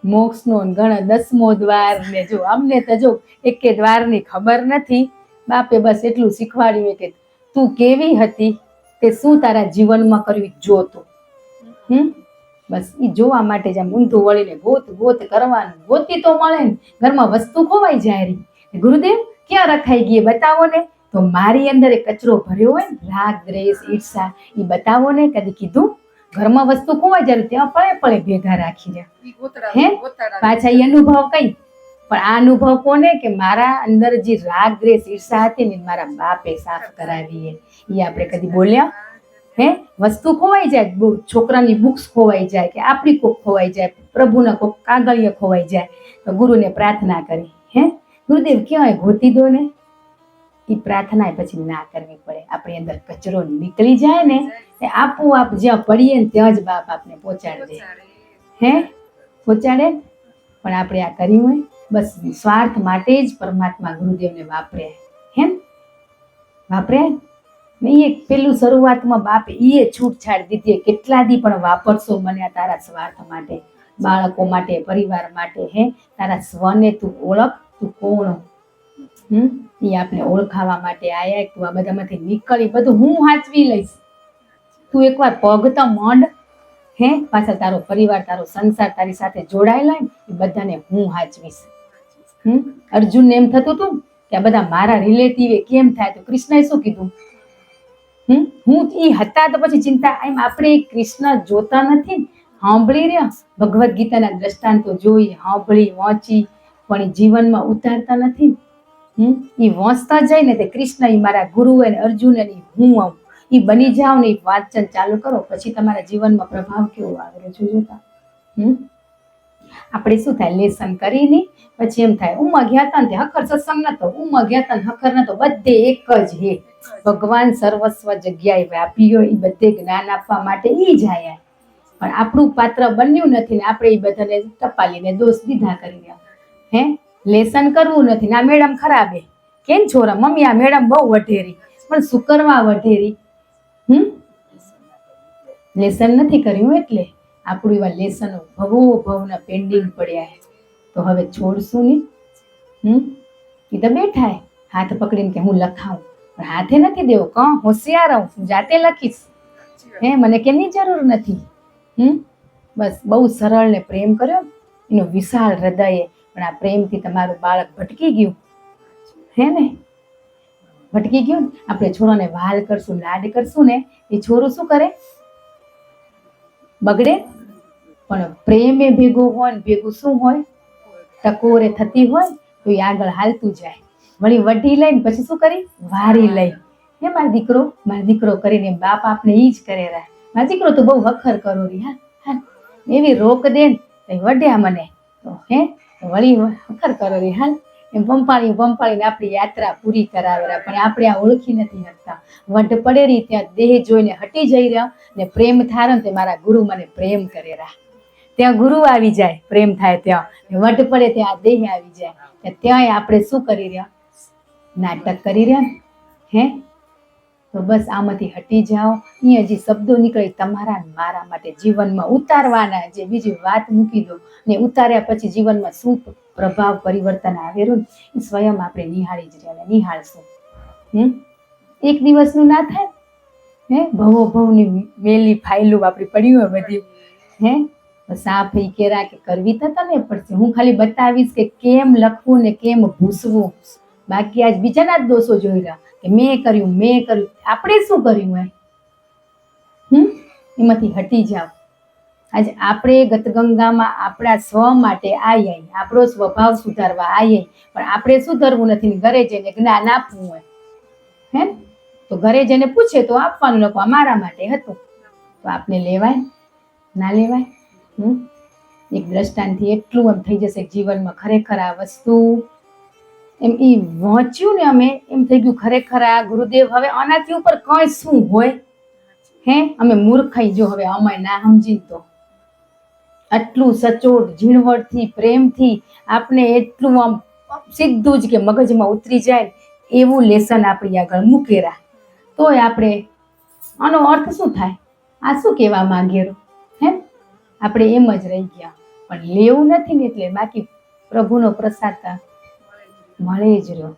મોક્ષનો ગણ 10મો દ્વાર ને. જો અમને તો જો એકે દ્વારની ખબર નથી. બાપે બસ એટલું શીખવાડ્યું કે તું કેવી હતી તે શું તારા જીવનમાં કરવી જોતું. બસ એ જોવા માટે જ આમ ઊંધું વળીને ગોત ગોત કરવાનું. ગોતી તો મળે ને, ઘરમાં વસ્તુ ખોવાઈ જાય રહી. ગુરુદેવ ક્યાં રખાઈ ગઈ બતાવો ને. તો મારી અંદર એક કચરો ભર્યો હોય ને, રાગ દ્વેષ ઈર્ષા, એ બતાવો ને. કદી કીધું? ઘરમાં વસ્તુ ખોવાઈ જાય ત્યાં પળે પળે ભેગા રાખી રહ્યા હે. પાછા એ અનુભવ કઈ? પણ આ અનુભવ કોને? કે મારા અંદર જે રાગ દ્વેષ ઈર્ષા હતી ને મારા બાપે સાફ કરાવી. એ આપણે કદી બોલ્યા હે? વસ્તુ ખોવાઈ જાય, છોકરાની બુક્સ ખોવાઈ જાય કે આપણી કોક ખોવાઈ જાય, પ્રભુના કોક કાગળિયા ખોવાઈ જાય તો ગુરુને પ્રાર્થના કરી હે ગુરુદેવ ક્યાંય ગોતી દો ને. એ પ્રાર્થના પછી ના કરવી પડે. આપણી અંદર કચરો નીકળી જાય ને એ આપોઆપ જ્યાં પડીએ ને ત્યાં જ બાપ આપને પહોંચાડે હે, પહોંચાડે. પણ આપણે આ કર્યું હોય બસ સ્વાર્થ માટે જ પરમાત્મા ગુરુદેવને વાપરે હે, વાપરે નહીં. એક પેલું શરૂઆતમાં બાપે એ છૂટછાટ દીધી, કેટલા દી પણ વાપરશો મને આ તારા સ્વાર્થ માટે, બાળકો માટે, પરિવાર માટે હે. તારા સ્વને તું ઓળખ, તું કોણ. એ આપણે ઓળખાવા માટે આયા. તું આ બધામાંથી નીકળી, બધું હું સાચવી લઈશ. તું એકવાર પગ તો મંડ હે. પાછળ તારો પરિવાર, તારો સંસાર તારી સાથે જોડાયેલા ને એ બધાને હું સાચવીશ. અર્જુનને એમ થતું હતું કે આ બધા મારા રિલેટિવ કેમ થાય. તો કૃષ્ણએ શું કીધું? હું ઈ હતા તો પછી ચિંતા. એમ આપણે કૃષ્ણ જોતા નથી, સાંભળી રહ્યા. ભગવદ્ ગીતાના દ્રષ્ટાંતો જોઈ, સાંભળી, વાંચી, પણ જીવનમાં ઉતારતા નથી. એ વાંચતા જાય ને તે કૃષ્ણ ઈ મારા ગુરુ હોય ને અર્જુન ને હું આવું એ બની જાવ ને. વાંચન ચાલુ કરો પછી તમારા જીવનમાં પ્રભાવ કેવો આવે જોતા. આપણે શું થાય, લેસન કરીને પછી એમ થાય ઉમાં ગયા હતા ને હખર સત્સંગ નતો, ઉમાં ગયા હતા ને હખર નતો. બધે એક જ હે. ભગવાન સર્વસ્વ જગ્યાએ વ્યાપી હોય. એ બધે જ્ઞાન આપવા માટે ઈ જાય. પણ આપણું પાત્ર બન્યું નથી ને આપણે એ બધાને ટપાલીને દોષ દીધા કરી હે. લેસન કરવું નથી ના મેડમ ખરાબ હે. કેમ છોરા મમ્મી આ મેડમ બહુ વઢેરી, પણ શું કરવા વઢેરી? લેસન નથી કર્યું એટલે આપણું એવા લેસનો ભવો ભવના પેન્ડિંગ પડ્યા હે. તો હવે છોડશું નહીં. એ તો બેઠા હે હાથ પકડીને કે હું લખાવું, પણ હાથે નથી દેવો. કહું હોશિયાર હું જાતે લખીશ હે, મને કેની જરૂર નથી. બસ બહુ સરળ ને પ્રેમ કર્યો એનો વિશાળ હૃદય. પણ આ પ્રેમથી તમારું બાળક ભટકી ગયું હે ને, ભટકી ગયું. આપણે છોરાને વાલ કરશું, લાડ કરશું ને એ છોરું શું કરે? બગડે. પણ પ્રેમે ભેગો હોય ને ભેગું શું હોય? ટકોરે થતી હોય તો એ આગળ હાલતું જાય. વળી વઢી લઈને પછી શું કરી? વારી લઈ હે મારો દીકરો, મારો દીકરો કરીને બાપ આપને ઈ જ કરે રહ્યા. મારો દીકરો તો બહુ વખર કરો રી હા, એવી રોક દે ને વઢ્યા મને તો હે વળી વખર કરો રી હાલ. એમ પંપાળી પંપાળીને આપણી યાત્રા પૂરી કરાવેલા. પણ આપણે આ ઓળખી નથી શકતા. વઢ પડે રહી ત્યાં દેહ જોઈને હટી જઈ રહ્યા ને પ્રેમ થાય ને તે મારા ગુરુ મને પ્રેમ કરે રહ્યા. ત્યાં ગુરુ આવી જાય, પ્રેમ થાય ત્યાં. વઢ પડે ત્યાં દેહ આવી જાય. ત્યાંય આપણે શું કરી રહ્યા? નાટક કરી રહ્યા હે. તો બસ આમાંથી હટી જાઓ. અહીંયા જે શબ્દો નીકળે તમારા મારા માટે જીવનમાં ઉતારવાના. જે બીજી વાત મૂકી દો ને ઉતાર્યા પછી જીવનમાં શું પ્રભાવ પરિવર્તન આવેલું એ સ્વયં આપણે નિહાળી જ રહ્યા, નિહાળશું. એક દિવસનું ના થાય હે. ભવો ભવની મેલી ફાઇલો આપણી પડી હોય બધી હે. સાફ એ કેરા કે કરવી તો તમે પડશે. હું ખાલી બતાવીશ કે કેમ લખવું ને કેમ ભૂસવું. બાકી આજ બીજાના જ દોષો જોઈ રહ્યા કે મેં કર્યું મેં કર્યું. આપણે શું કર્યું હે? એમાંથી હટી જાઓ. આજે આપણે ગતગંગામાં આપણા સ્વ માટે આવીએ, આપણો સ્વભાવ સુધારવા આવીએ, પણ આપણે સુધરવું નથી. ઘરે જઈને જ્ઞાન આપવું હોય હે તો ઘરે જઈને પૂછે તો આપવાનું, લોકો મારા માટે હતું. તો આપને લેવાય ના લેવાય? એક દ્રષ્ટાંતથી એટલું એમ થઈ જશે જીવનમાં ખરેખર આ વસ્તુ એમ એ વાંચ્યું ને અમે એમ થઈ ગયું ખરેખર આ ગુરુદેવ હવે આનાથી ઉપર કઈ શું હોય હે. અમે મૂર્ખાઈ જો હવે અમે ના સમજી તો આટલું સચોટ ઝીણવટથી પ્રેમથી આપણે એટલું આમ સીધું જ કે મગજમાં ઉતરી જાય એવું લેસન આપણી આગળ મૂકેલા, તોય આપણે આનો અર્થ શું થાય, આ શું કહેવા માંગેલું હે, આપણે એમ જ રહી ગયા. પણ લેવું નથી ને એટલે બાકી પ્રભુનો પ્રસાદ મળે જ રહ્યો,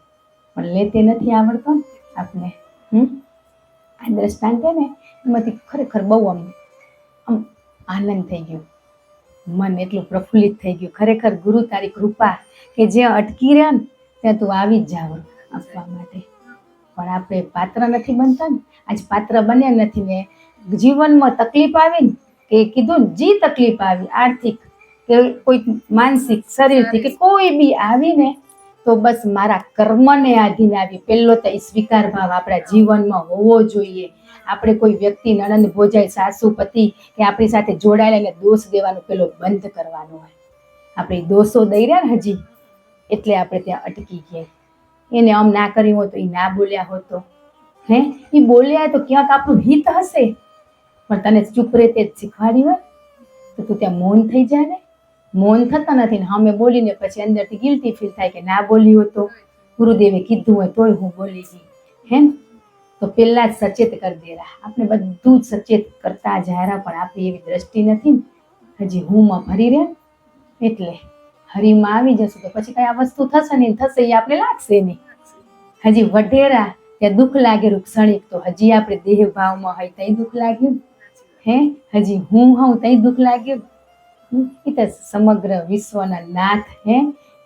પણ લેતે નથી આવડતો ને આપણે. આ દ્રષ્ટાંત છે ને એમાંથી ખરેખર બહુ આમ આનંદ થઈ ગયો, મન એટલું પ્રફુલ્લિત થઈ ગયું. ખરેખર ગુરુ તારી કૃપા કે જ્યાં અટકી રહ્યા ને ત્યાં તું આવી જ જાવ આપવા માટે. પણ આપણે પાત્ર નથી બનતા ને, આજ પાત્ર બન્યા નથી ને જીવનમાં તકલીફ આવી ને કે કીધું ને જે તકલીફ આવી આર્થિક કે કોઈ માનસિક શરીરથી કે કોઈ બી આવી ને તો બસ મારા કર્મને આધીન આવી. પહેલો તો એ સ્વીકાર ભાવ આપણા જીવનમાં હોવો જોઈએ. આપણે કોઈ વ્યક્તિ નણંદ ભોજાઈ સાસુ પતિ કે આપણી સાથે જોડાયેલા એને દોષ દેવાનું પેલો બંધ કરવાનો હોય. આપણે દોષો દઈ રહ્યા ને હજી એટલે આપણે ત્યાં અટકી ગયા. એને આમ ના કર્યું હોય તો એ ના બોલ્યા હોત તો હે એ બોલ્યા તો ક્યાંક આપણું હિત હશે, પણ તને ચૂપ રહેતે જ શીખવાડ્યું હોય તો તું ત્યાં મૌન થઈ જાય ને. મૌન થતા નથી ને સામે બોલીને પછી અંદરથી ગિલ્ટી ફીલ થાય કે ના બોલી હોય તો ગુરુદેવે કીધું હોય તોય હું બોલી ગઈ હે. તો પહેલા જ સચેત કરી દેરા. આપણે બધું જ સચેત કરતા જાય પણ આપણી એવી દ્રષ્ટિ નથી ને, હજી હુંમાં ભરી રહ્યા એટલે હરીમાં આવી જશું તો પછી કઈ આ વસ્તુ થશે નહીં, થશે એ આપણે લાગશે નહીં. હજી વઢેરા ત્યાં દુઃખ લાગેલું ક્ષણિક તો હજી આપણે દેહ ભાવમાં હોય તઈ દુઃખ લાગ્યું હે, હજી હું હોઉં તઈ દુઃખ લાગ્યું. એ તો સમગ્ર વિશ્વના નાથ હે,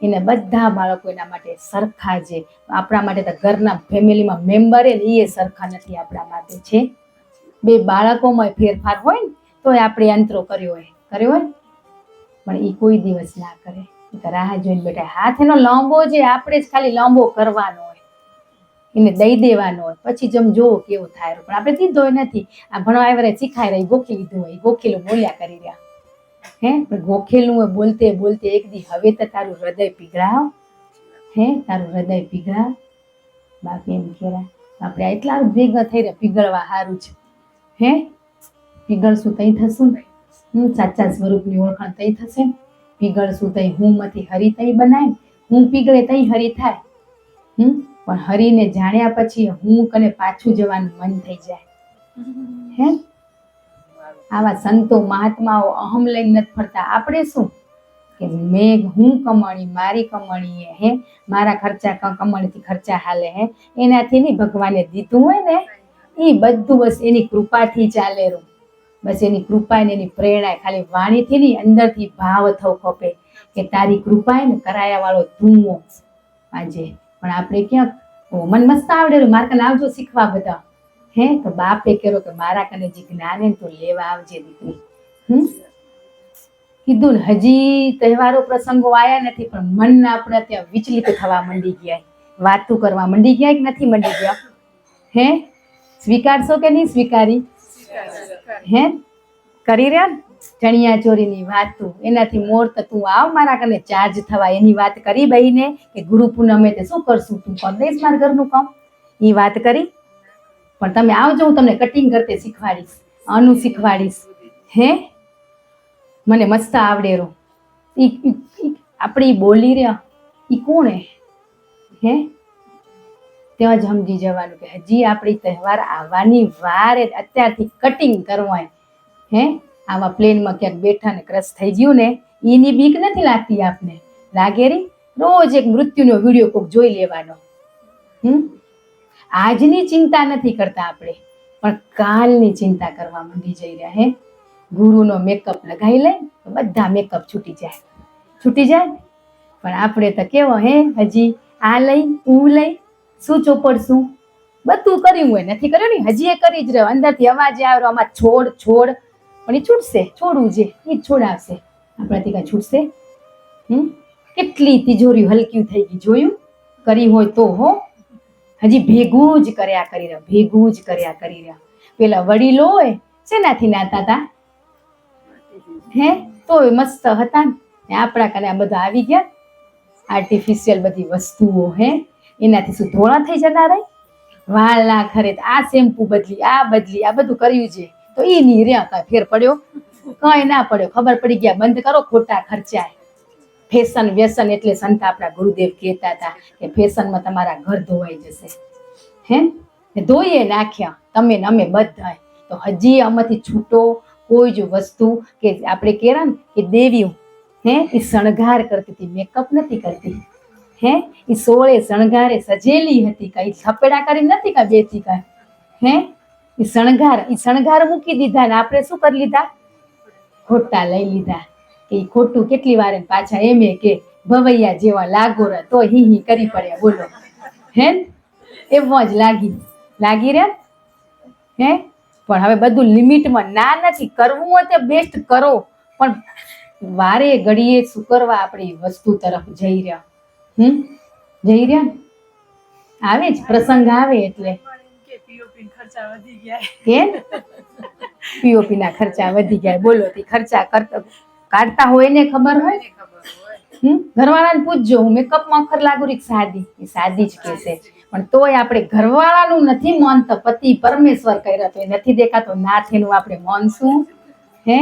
એને બધા બાળકો એના માટે સરખા છે. આપણા માટે તો ઘરના ફેમિલીમાં મેમ્બરે એ સરખા નથી આપણા માટે છે. બે બાળકોમાં ફેરફાર હોય ને તોય આપણે અંતરો કર્યો હોય પણ એ કોઈ દિવસ ના કરે. એ તો રાહ જોઈને બેઠા. હાથ એનો લાંબો છે, આપણે જ ખાલી લાંબો કરવાનો હોય, એને દઈ દેવાનો હોય, પછી જમ જોવો કેવું થાય. પણ આપણે દીધો નથી. આ ભણવા આવ્યા શીખાય રહી ગોખી લીધું હોય, ગોખેલું બોલ્યા કરી રહ્યા હે. પણ ગોખેલું હોય બોલતે બોલતે એક દી હવે તો તારું હૃદય પીગળાવ હે, તારું હૃદય પીગળાવ. બાકી એમ કેરા આપણે એટલા ભેગા થઈ રહ્યા પીગળવા સારું છે હે. પીગળશું તઈ થશું, સાચા સ્વરૂપની ઓળખાણ તઈ થશે. પીગળશું તઈ હું માંથી હરી તઈ બનાય, હું પીગળે તઈ હરી થાય. પણ હરીને જાણ્યા પછી હું કને પાછું જવાનું મન થઈ જાય હે. આવા સંતો મહાત્માઓ અહમ લઈને નથી ફરતા. આપણે શું કે હું કમાણી, મારી કમાણી હે, મારા ખર્ચા કમાણીથી ખર્ચા હાલે હે, એનાથી નહીં. ભગવાને દીધું હોય ને એ બધું બસ એની કૃપાથી ચાલેલું. બસ એની કૃપા ને એની પ્રેરણા ખાલી વાણીથી નહીં અંદરથી ભાવ થવો ખપે કે તારી કૃપા ને કરાયા વાળો ધૂમો આજે. પણ આપણે ક્યાંક મને મસ્ત આવડેલું, મારે કને આવજો શીખવા બધા હે. તો બાપે કર્યો કે મારા કને જે જ્ઞાન ને તું લેવા આવજે દીકરી. કીધું ને હજી તહેવારો પ્રસંગો આયા નથી પણ મન આપણા ત્યાં વિચલિત થવા માંડી ગયા, વાતું કરવા માંડી ગયા કે નથી માંડી ગયા હે. સ્વીકારશો કે નહીં સ્વીકારી હે? કરી રહ્યા ને ચણિયા ચોરીની વાતું, એનાથી મોર તો તું આવ મારા કને ચાર્જ થવા. એની વાત કરી બહીને કે ગુરુ પૂનમે તે શું કરશું, તું કરી દઈશ મારા ઘરનું કામ, એ વાત કરી. પણ તમે આવજો, હું તમને કટિંગ કરતે શીખવાડીશ, આનું શીખવાડીશ હે. મને મસ્ત આવડેરો. આપણે બોલી રહ્યા એ કોણ હે? ત્યાં જ સમજી જવાનું કે હજી આપણી તહેવાર આવવાની વાર, અત્યારથી કટિંગ કરવા હે. આવા પ્લેનમાં ક્યાંક બેઠા ને ક્રશ થઈ ગયું ને એની બીક નથી લાગતી આપને, લાગેરી. રોજ એક મૃત્યુનો વિડીયો કોક જોઈ લેવાનો. આજની ચિંતા નથી કરતા આપણે, પણ કાલની ચિંતા કરવા માંડી જઈ રહ્યા હે. ગુરુનો મેકઅપ લગાવી લે તો બધા મેકઅપ છૂટી જાય, છૂટી જાય. પણ આપણે તો કેવો હે, હજી આ લઈ ઊ લઈ શું ચોપડશું, બધું કર્યું હોય, નથી કર્યું ને, હજી એ કરી જ રહ્યો. અંદરથી અવાજ આવ્યો, આમાં છોડ છોડ, પણ એ છૂટશે, છોડવું છે એ જ છોડાવશે, આપણાથી કાંઈ છૂટશે? કેટલી તિજોરી હલકી થઈ ગઈ, જોયું? કરી હોય તો હો, હજી ભેગું જ કર્યા કરી રહ્યા, ભેગું જ કર્યા કરી રહ્યા. પેલા વડીલો હોય શેનાથી નાતા હતા? હે, તોય મસ્ત હતા ને. આપણા કાને આ બધા આવી ગયા આર્ટિફિશિયલ બધી વસ્તુઓ, હે, એનાથી શું ધોળા થઈ જતા રહે? વાળ ના ખરે, આ શેમ્પુ બદલી, આ બદલી, આ બધું કર્યું છે તો એ નહીં રહ્યા, કાંઈ ફેર પડ્યો? કઈ ના પડ્યો. ખબર પડી ગયા, બંધ કરો ખોટા ખર્ચા. ફેશન વ્યસન એટલે સંત આપણા ગુરુદેવ કહેતા હતા કે ફેશનમાં તમારા ઘર ધોવાઈ જશે. હે, ધોઈએ નાખ્યા તમે ને અમે બધા. તો હજી આમાંથી છૂટો કોઈ જ વસ્તુ કે આપણે કહેવાય ને કે દેવીઓ, હે, એ શણગાર કરતી હતી, મેકઅપ નથી કરતી. હે, એ 16 શણગારે સજેલી હતી, કઈ થપેડા કરી નથી, કાંઈ બેથી કાંઈ. હે, એ શણગાર મૂકી દીધા ને આપણે શું કરી લીધા? ખોટા લઈ લીધા. કે ખોટું કેટલી વાર પાછા એમ કે ભવૈયા જેવા લાગો રે તો હી કરી પડ્યા, બોલો. હે, એમ જ લાગી રહ્યા. હે, પણ હવે બધું લિમિટમાં. ના નથી કરવું હોય તો બેસ્ટ કરો, પણ વારે ઘડીએ શું કરવા આપણી વસ્તુ તરફ જઈ રહ્યા. જઈ રહ્યા. આવે જ પ્રસંગ આવે એટલે પીઓપી ના ખર્ચા વધી ગયા, બોલો. ખર્ચા કાઢતા હોય ને ખબર હોય. ઘરવાળાને પૂછજો, હું મેકઅપમાં અખર લાગુ રહી સાદી, એ સાદી જ કહેશે. પણ તોય આપણે ઘરવાળાનું નથી માનતા, પતિ પરમેશ્વર કર્યા તો એ નથી દેખાતો, નાથેનું આપણે માનશું. હે,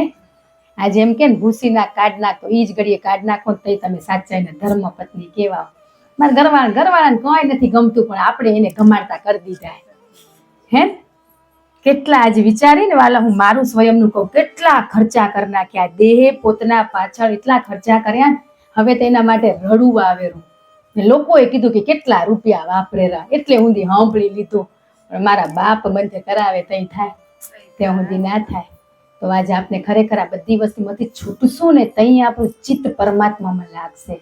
આજે એમ કે ને ભૂસી ના કાઢ નાખો, એ જ ઘડીએ કાઢ નાખો તો તમે સાચા એને ધર્મ પત્ની કેવા. મારા ઘરવાળાને કોઈ નથી ગમતું, પણ આપણે એને ગમાડતા કરી દીધા. હે, કેટલા આજે વિચારીને વાલા, હું મારું સ્વયંનું કહું, કેટલા ખર્ચા કરી નાખ્યા દેહ પોતના પાછળ, એટલા ખર્ચા કર્યા. હવે તો એના માટે રડવું આવેલું. લોકોએ કીધું કે કેટલા રૂપિયા વાપરેલા, એટલે ઊંધી સાંભળી લીધું. પણ મારા બાપ બંધ કરાવે તઈ થાય, ત્યાં સુધી ના થાય. તો આજે આપણે ખરેખર આ બધી વસ્તુમાંથી છૂટશું ને તઈ આપણું ચિત્ત પરમાત્મામાં લાગશે.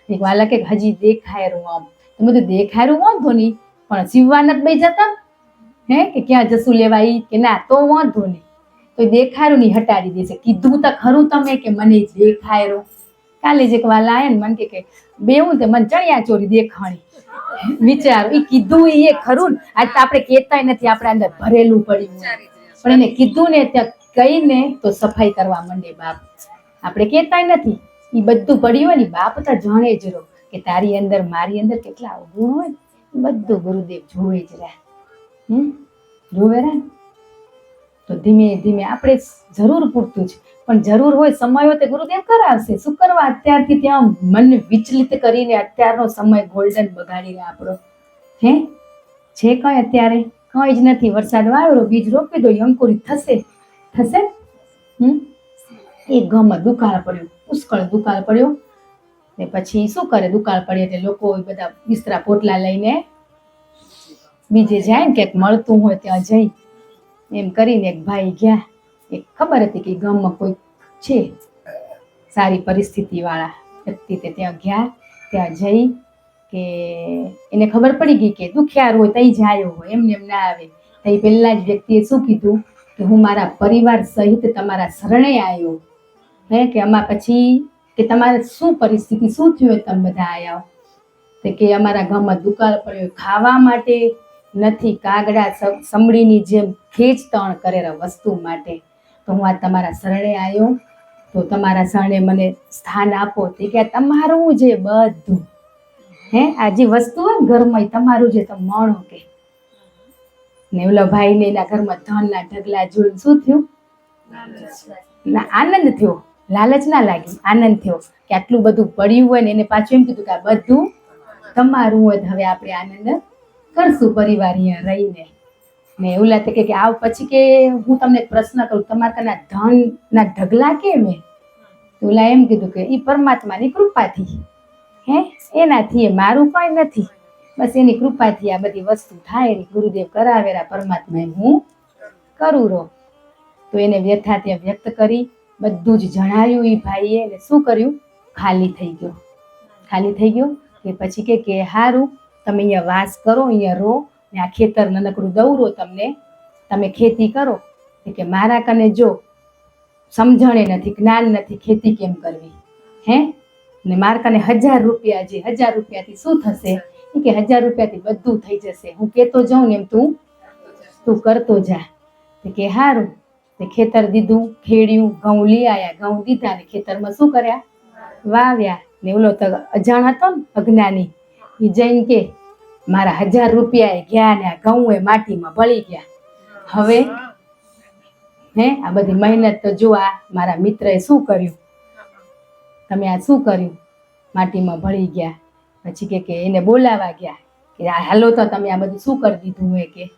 એક વાલા કે હજી દેખાયરું, આમ તો બધું દેખાયરું વાંધો નહીં, પણ જીવવા નથી બે જતા. હે, કે ક્યાં જશું લેવા ઈ કે ના, તો વાંધો નહીં, તો દેખાયરું નહીં હટાડી દેશે. કીધું તો ખરું તમે કે મને દેખાયરું. કાલે જ એક વાલા આયા ને મને કે બેવું તે મને ચણિયા ચોરી દેખાણી. વિચારો, એ કીધું એ ખરું ને. આજ તો આપણે કહેતાય નથી, આપણે અંદર ભરેલું પડ્યું, પણ એને કીધું ને ત્યાં કહીને તો સફાઈ કરવા માંડે બાપ. આપણે કહેતાય નથી, એ બધું પડ્યું હોય ને બાપ તો જાણે જ રહો કે તારી અંદર મારી અંદર કેટલા ગુણ હોય, બધું ગુરુદેવ જોવે જ રહ્યા. જોવે રે. તો ધીમે ધીમે આપણે જરૂર પૂરતું જ, પણ જરૂર હોય સમય હોય તો ગુરુદેવ કરાવશે. શું કરવા અત્યારથી ત્યાં મન વિચલિત કરીને અત્યારનો સમય ગોલ્ડન બગાડી રહ્યા આપણો? હે, છે કઈ અત્યારે કઈ જ નથી. વરસાદ વાવ્યો, બીજ રોપી દો, અંકુરિત થશે. એક ગામમાં દુકાળ પડ્યું, પુષ્કળ દુકાળ પડ્યો ને પછી શું કરે, દુકાળ પડે એટલે લોકો બધા બિસ્તરા પોટલા લઈને બીજે જાય ને, ક્યાંક મળતું હોય ત્યાં જઈ. એમ કરીને એક ભાઈ ગયા. એક ખબર હતી કે ગામમાં કોઈ છે સારી પરિસ્થિતિ વાળા વ્યક્તિ, તે ત્યાં ગયા. ત્યાં જઈ કે એને ખબર પડી ગઈ કે દુખિયાર હોય તઈ જાય હોય, એમને એમ ના આવે. તઈ પહેલા જ વ્યક્તિએ શું કીધું કે હું મારા પરિવાર સહિત તમારા શરણે આવ્યો. હે, કે આમાં પછી કે તમારે શું પરિસ્થિતિ, શું થયું તમે બધા આવ્યા? તો કે અમારા ગામમાં દુકાળ પડ્યો, ખાવા માટે નથી, કાગડા સમડીની જેમ ખેંચતાણ કરેલા વસ્તુ માટે. તો હું આ તમારા શરણે આવ્યો, તો તમારા શરણે મને સ્થાન આપો. તે કે તમારું જે બધું, હે, આ જે વસ્તુ હોય ને ઘરમાં તમારું જે તમે માણો કે. ને ઓલા ભાઈ ને એના ઘરમાં ધનના ઢગલા જોઈને શું થયું? આનંદ થયો. લાલચ ના લાગી, આનંદ થયો કે આટલું બધું પડ્યું હોય ને એને પાછું એમ કીધું કે આ બધું તમારું હોય, હવે આપણે આનંદ કરશું પરિવાર અહીંયા રહીને. ને એવું લાગે કે આવ પછી કે હું તમને એક પ્રશ્ન કરું, તમારા કના ધન ના ઢગલા કેમ? ઓલા એમ કીધું કે એ પરમાત્માની કૃપાથી. હે, એનાથી, મારું કઈ નથી, બસ એની કૃપાથી આ બધી વસ્તુ થાય. ગુરુદેવ કરાવેરા, પરમાત્મા હું કરું રહો. તો એને વ્યથા ત્યાં વ્યક્ત કરી, બધું જ જણાવ્યું. એ ભાઈએ એને શું કર્યું? ખાલી થઈ ગયો. ખાલી થઈ ગયો કે પછી કે હારું તમે અહીંયા વાસ કરો, અહીંયા રહો, ને આ ખેતર નાનકડું દવરો તમને, તમે ખેતી કરો. કે મારા કને જો સમજણે નથી, જ્ઞાન નથી, ખેતી કેમ કરવી, હે ને મારા કને 1000 રૂપિયા છે, 1000 રૂપિયાથી શું થશે? કે 1000 રૂપિયાથી બધું થઈ જશે, હું કેતો જાઉં ને એમ તું કરતો જા. કે હારું. તે ખેતર દીધું, ખેડ્યું, ઘઉં લઈ આવ્યા, ઘઉં દીધા ને ખેતરમાં શું કર્યા? વાવ્યા. ને ઓલો તો અજાણ હતો ને, અજ્ઞાની, એ જઈને કે મારા 1000 રૂપિયા ગયા ને આ ઘઉં એ માટીમાં ભળી ગયા. હવે આ બધી મહેનત તો જો આ મારા મિત્રએ શું કર્યું, તમે આ શું કર્યું? માટીમાં ભળી ગયા. પછી કે એને બોલાવા ગયા કે હાલો તો તમે આ બધું શું કરી દીધું હોય?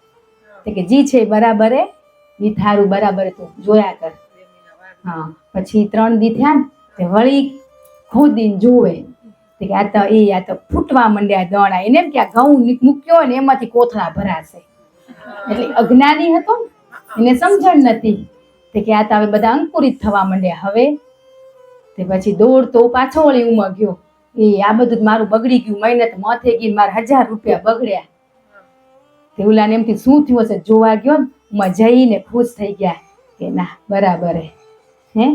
કે જી છે બરાબર હે, ઈ થારું બરાબર તું જોયા કર. હા. પછી 3 દી થયા ને તે વળી ખોદીને જોવે કે આ તો ફૂટવા માંડ્યા દોણા. એને એમ કે આ ઘઉં મૂક્યો હોય ને એમાંથી કોથળા ભરાશે. એટલે અજ્ઞાની હતો ને, એને સમજણ નથી. કે આ તો હવે બધા અંકુરિત થવા માંડ્યા. હવે તે પછી દોડતો પાછો વળી ઉમા ગયો. આ બધું મારું બગડી ગયું, મહેનત માથે ગઈ, મારા 1000 રૂપિયા બગડ્યા. તે ઓલાને એમથી શું થયું હશે જોવા ગયો ને, ઉમા જઈને ખુશ થઈ ગયા કે ના બરાબર હે,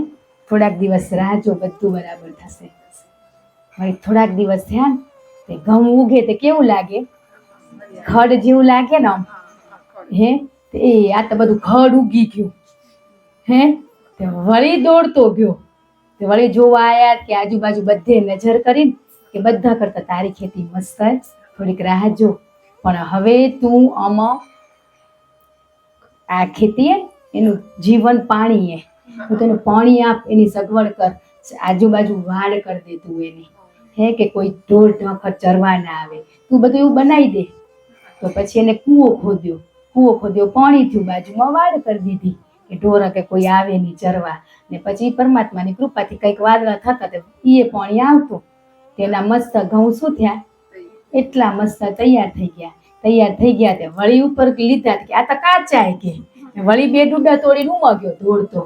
થોડાક દિવસ રાહ જો, બધું બરાબર થશે. વળી થોડાક દિવસ થયા ને તે ઘઉં ઉગે તે કેવું લાગે? ખડ જેવું લાગે ને આમ, આ તો બધું ખડ ઉગી ગયું. તે વળી દોડતો ગયો. તે વળી જોવા આયા કે આજુબાજુ બધે નજર કરીને કે બધા કરતા તારી ખેતી મસ્ત થાય, થોડીક રાહ જો, પણ હવે તું આમાં આ ખેતી એનું જીવન પાણી તું તેનું પાણી આપ, એની સગવડ કર, આજુબાજુ વાડ કરી દે તું એની, કે કોઈ ઢોર ઢાંખર ચરવા ના આવે, તું બધું એવું બનાવી દે. તો પછી એને કૂવો ખોદ્યો, પાણી થયું, બાજુમાં વાડ કરી દીધી કે ઢોર કે કોઈ આવે નહીં ચરવા. ને પછી પરમાત્માની કૃપાથી કંઈક વાદળા થતા એ પાણી આવતું. તેના મસ્ત ઘઉં શું થયા? એટલા મસ્ત તૈયાર થઈ ગયા. તે વળી ઉપર લીધા કે આ તો કાચા કે વળી 2 ડૂડા તોડીને ઉમા ગયો દોડતો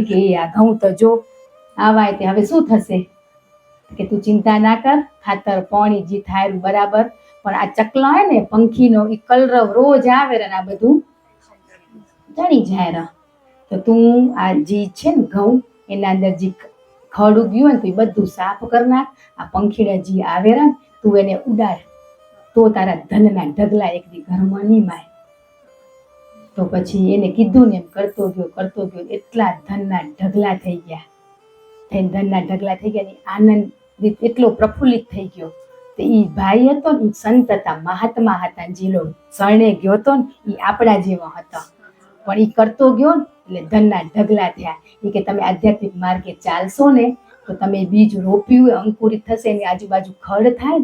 કે આ ઘઉં તો જો આવાય. તે હવે શું થશે? કે તું ચિંતા ના કર, ખાતર પાણી જે થાય બરાબર, પણ આ ચકલા હે ને પંખીનો ઈ કલરવ રોજ આવે ને આ બધું ચડી જાય. તો તું આ જે છે ને ઘઉં એના અંદર જે ખડ ઉગ્યું હોય ને તો એ બધું સાફ કરી નાખ. આ પંખીડા જે આવે ને તું એને ઉડાડ, તો તારા ધનના ઢગલા એક દી ઘરમાં નહીં માય. તો પછી એને કીધું ને એમ કરતો ગયો, એટલા ધનના ઢગલા થઈ ગયા. આનંદ એટલો પ્રફુલ્લિત થઈ ગયો. તો એ ભાઈ હતો ને, સંત હતા, મહાત્મા હતા, જીલો શરણે ગયો હતો ને એ આપણા જેવા હતા, પણ એ કરતો ગયો ને એટલે ધનના ઢગલા થયા. એ કે તમે આધ્યાત્મિક માર્ગે ચાલશો ને તો તમે બીજ રોપ્યું અંકુરિત થશે, એની આજુબાજુ ખડ થાય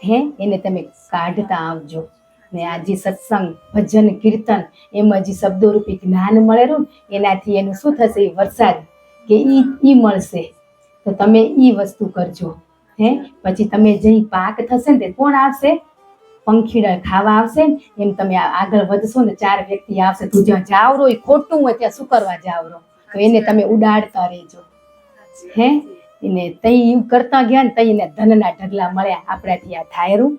ને એને તમે કાઢતા આવજો. ને આ જે સત્સંગ, ભજન, કીર્તન એમાં જે શબ્દોરૂપી જ્ઞાન મળેલું એનાથી એનું શું થશે? વરસાદ કે ઈ મળશે. તો તમે ઈ વસ્તુ કરજો. પછી તમે જે પાક થશે ને તે કોણ આવશે? પંખીડા ખાવા આવશે ને. એમ તમે આગળ વધશો ને 4 વ્યક્તિ આવશે. તું જ્યાં જાવરો એ ખોટું હોય ત્યાં શું કરવા જાવરો? તો એને તમે ઉડાડતા રહેજો. એને તઈ કરતા ગયા ને તઈ એને ધનના ઢગલા મળ્યા. આપણાથી આ થાયરું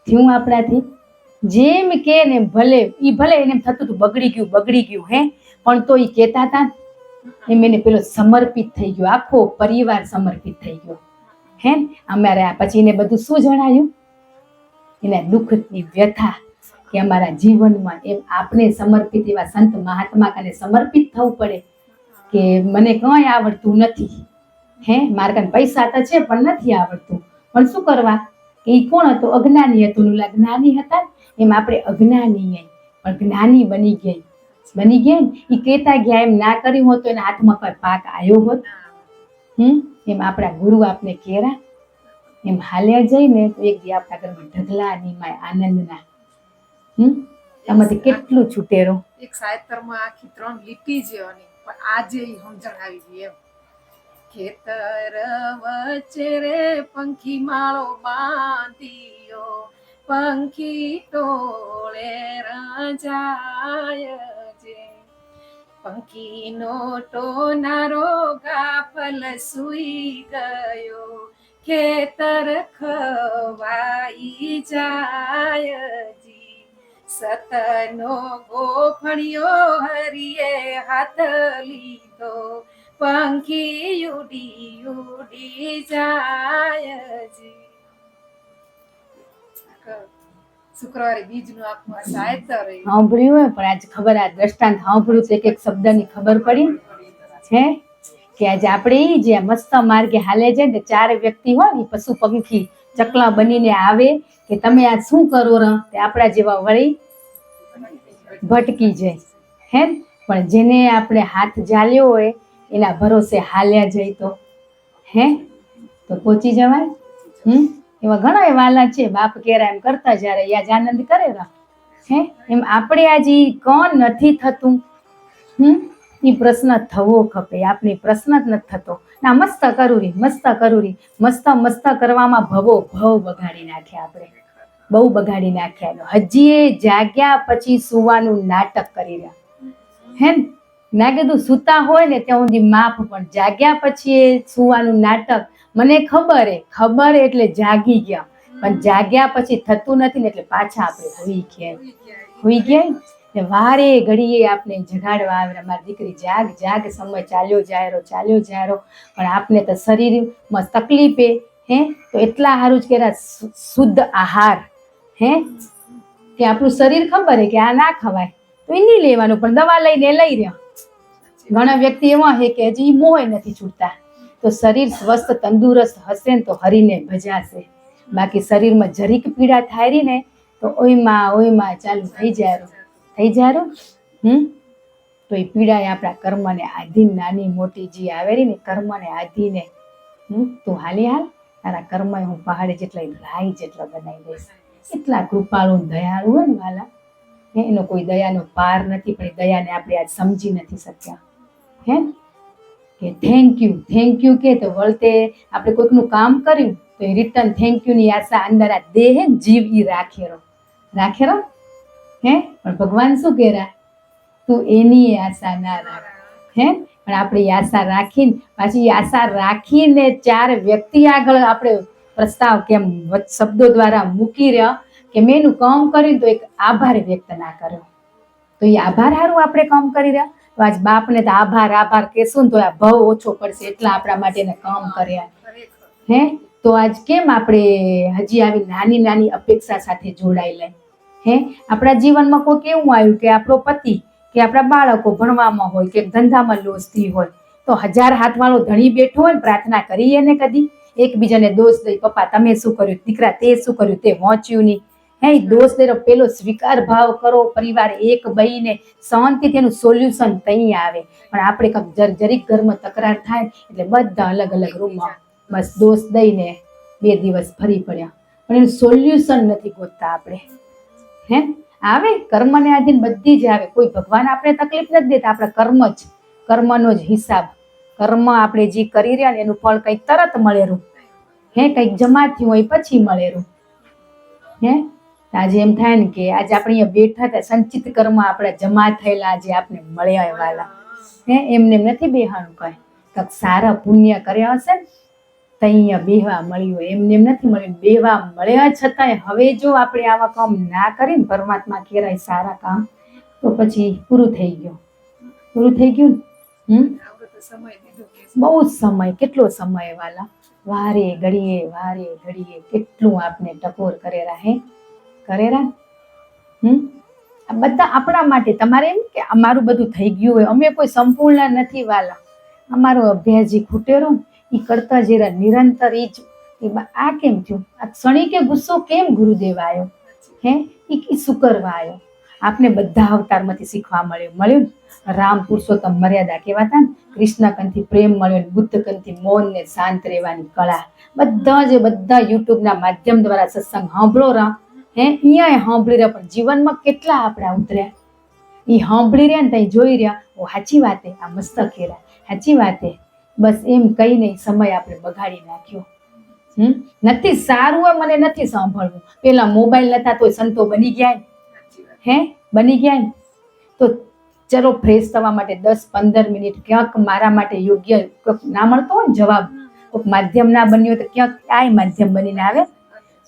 થયું આપણાથી? જેમ કે ને ભલે એને થતું હતું બગડી ગયું પણ તો એ કહેતા હતા એમ એને પેલો સમર્પિત થઈ ગયો, આખો પરિવાર સમર્પિત થઈ ગયો. અમારે પછી એને બધું શું જણાયું? એના દુઃખની વ્યથા કે અમારા જીવનમાં એમ આપણે સમર્પિત એવા સંત મહાત્મા કને સમર્પિત થવું પડે કે મને કંઈ આવડતું નથી, મારા કાન પૈસા તો છે પણ નથી આવડતું, પણ શું કરવા? એ કોણ હતો? અજ્ઞાની હતું. જ્ઞાની હતા એમ આપણે અજ્ઞાની પણ જ્ઞાની બની ગયા ને એ કહેતા ગયા એમ ના કર્યું હોત તો એના હાથમાં કોઈ પાક આવ્યો હોત? એમ આપણા ગુરુ આપને કેરા એમ હાલ્યા જઈને તો એક દી આપણા ઘરમાં ઢગલા નીમાય આનંદના. આમાંથી કેટલું છૂટેરો. એક સાહિત્યમાં આખી 3 લીટી જેવાની, પણ આજે ઈ સમજણ આવી ગઈ એમ. ખેતર વચ્ચે રે પંખી માળો બાંધ્યો, પંખી ટોળે રાજાય જે, પંખીનો ટોનારો ગાફલ સુઈ ગયો, ખેતર ખવાઈ જાય જી, સતનો ગોફણિયો હરિએ હાથ લીધો, પંખી ઉડી ઉડી જાય જી. શુક્રવારે બીજનું આખું આ સાયતર રહ્યું. સાંભળ્યું હોય પણ આજે ખબર આ દ્રષ્ટાંત સાંભળ્યું તો એક એક શબ્દની ખબર પડી છે કે આજે આપણે ઈ જે મસ્ત માર્ગે હાલે છે ને ચાર વ્યક્તિ હોય ને પશુ પંખી ચકલા બનીને આવે કે તમે આ શું કરો ર તે આપણા જેવા વળી ભટકી જાય હે ને? પણ જેને આપણે હાથ જાલ્યો હોય એના ભરોસે હાલ્યા જાય તો હે તો પહોંચી જવાય. એવા ઘણા વાલા છે બાપ કેરા એમ કરતા જયારે યાજ આનંદ કરે હે એમ આપણે આજે કોણ નથી થતું એ પ્રશ્ન થવો ખપે. આપણે પ્રશ્ન જ નથી થતો ના મસ્ત કરુરી મસ્ત કરવામાં ભવો ભવ બગાડી નાખ્યા આપણે બહુ બગાડી નાખ્યા. હજી એ જાગ્યા પછી સુવાનું નાટક કરી રહ્યા હે ને? ના કીધું સૂતા હોય ને ત્યાં સુધી માફ પણ જાગ્યા પછી એ સુવાનું નાટક. મને ખબર એટલે જાગી ગયા પણ જાગ્યા પછી થતું નથી ને એટલે પાછા આપણે હોઈ ગયા ને વારે ઘડીએ આપણે જગાડવા આવે મારી દીકરી જાગ સમય ચાલ્યો જાય પણ આપને તો શરીરમાં તકલીફે હે તો એટલા સારું જ કે શુદ્ધ આહાર હે કે આપણું શરીર ખબર હે કે આ ના ખવાય તો એ નહીં લેવાનું પણ દવા લઈને લઈ રહ્યો. ઘણા વ્યક્તિ એવા છે કે હજી મોય નથી છૂટતા. તો શરીર સ્વસ્થ તંદુરસ્ત હશે ને તો હરીને ભજાશે. બાકી શરીરમાં જરીક પીડા થાય ને તો ઓયમાં ચાલુ થઈ જાય તો એ પીડા આપણા કર્મને આધીન નાની મોટી જે આવેલી ને કર્મને આધીને તું હાલ તારા કર્મ હું પહાડ જેટલા રાઈ જેટલા બનાવી દઈશ. એટલા કૃપાળુ દયાળુ હોય ને વાલા એનો કોઈ દયાનો પાર નથી પણ એ દયાને આપણે આજ સમજી નથી શક્યા હે કે થેન્ક યુ કે તો વળતે આપણે કોઈકનું કામ કર્યું તો એ રિટર્ન થેન્ક યુ ની આશા અંદર આ દેહ જીવ ઈ રાખેલો હે પણ ભગવાન શું કહેરા તું એની આશા ના રાખ હે પણ આપણે આશા રાખીને પાછી આશા રાખીને ચાર વ્યક્તિ આગળ આપણે પ્રસ્તાવ કેમ શબ્દો દ્વારા મૂકી રહ્યા કે મેં એનું કામ કર્યું તો એક આભાર વ્યક્ત ના કર્યો તો એ આભાર હારું આપણે કામ કરી રહ્યા તો આજ બાપને તો આભાર કહેશું ને તો આ ભાવ ઓછો પડશે એટલા આપણા માટે કામ કર્યા હે તો આજ કેમ આપણે હજી આવી નાની નાની અપેક્ષા સાથે જોડાયેલા હે આપણા જીવનમાં કોઈ કેવું આવ્યું કે આપણો પતિ કે આપણા બાળકો ભણવામાં હોય કે ધંધામાં લોસથી હોય તો 1000 હાથવાળો ધણી બેઠો હોય ને પ્રાર્થના કરીએ ને કદી એકબીજાને દોષ દઈ પપ્પા તમે શું કર્યું દીકરા તે શું કર્યું તે વાંચ્યું નહીં હે દોષ દઈ પેલો સ્વીકાર ભાવ કરો પરિવાર એક બહીને શાંતિથી એનું સોલ્યુશન તઈ આવે. પણ આપણે કંઈક જરીક ઘરમાં તકરાર થાય એટલે બધા અલગ અલગ રૂમમાં બસ દોષ દઈને 2 દિવસ ફરી પડ્યા પણ એનું સોલ્યુશન નથી ગોતતા આપણે હે આવે કર્મને આધીન બધી જ આવે. કોઈ ભગવાન આપણે તકલીફ નથી દેતા આપણા કર્મનો જ હિસાબ કર્મ આપણે જે કરી રહ્યા ને એનું ફળ કંઈક તરત મળેલું હે કંઈક જમા થયું હોય પછી મળેલું હે. આજે એમ થાય ને કે આજે આપણે અહીંયા બેઠા હતા સંચિત કર્મ આપણા જમા થયેલા આજે આપણે મળ્યા વાલા હે એમને નથી બેહાનું કંઈક સારા પુણ્ય કર્યા હશે ને તો અહીંયા બેહવા મળ્યું હોય એમને એમ નથી મળ્યું બેહવા મળ્યા છતાંય હવે જો આપણે આવા કામ ના કરીને પરમાત્મા કેરાય સારા કામ તો પછી પૂરું થઈ ગયું ને બહુ જ સમય કેટલો સમય વાલા વારે ઘડીએ કેટલું આપણે ટકોર કરેલા હે કરેલા આ બધા આપણા માટે તમારે એમ કે અમારું બધું થઈ ગયું હોય અમે કોઈ સંપૂર્ણ નથી વાલા અમારો અભ્યાસ જે ખૂટેરો એ કરતા જરા નિરંતર આ કેમ થયું આ ક્ષણી કે ગુસ્સો કેમ ગુરુદેવ આવ્યો હે એ શું કરવા આવ્યો આપને બધા અવતારમાંથી શીખવા મળ્યું રામ પુરુષોત્તમ મર્યાદા કહેવાતા ને કૃષ્ણ કંથી પ્રેમ મળ્યો બુદ્ધ કંથી મૌન ને શાંત રહેવાની કળા બધા યુટ્યુબના માધ્યમ દ્વારા સત્સંગ સાંભળો રામ હે અહીંયા સાંભળી રહ્યા પણ જીવનમાં કેટલા આપણા ઉતર્યા એ સાંભળી રહ્યા ને ત્યાં જોઈ રહ્યા ઓ સાચી વાતે આ મસ્ત ખેરા સાચી વાતે બસ એમ કઈ નહીં સમય આપણે બગાડી નાખ્યો નથી સારું હોય મને નથી સાંભળવું પેલા મોબાઈલ નતા તો સંતો બની ગયા હે બની ગયા તો ચલો ફ્રેશ થવા માટે 10-15 મિનિટ ક્યાંક મારા માટે યોગ્ય ના મળતો હોય ને જવાબ કોઈક માધ્યમ ના બન્યું તો ક્યાંક ક્યાંય માધ્યમ બનીને આવે.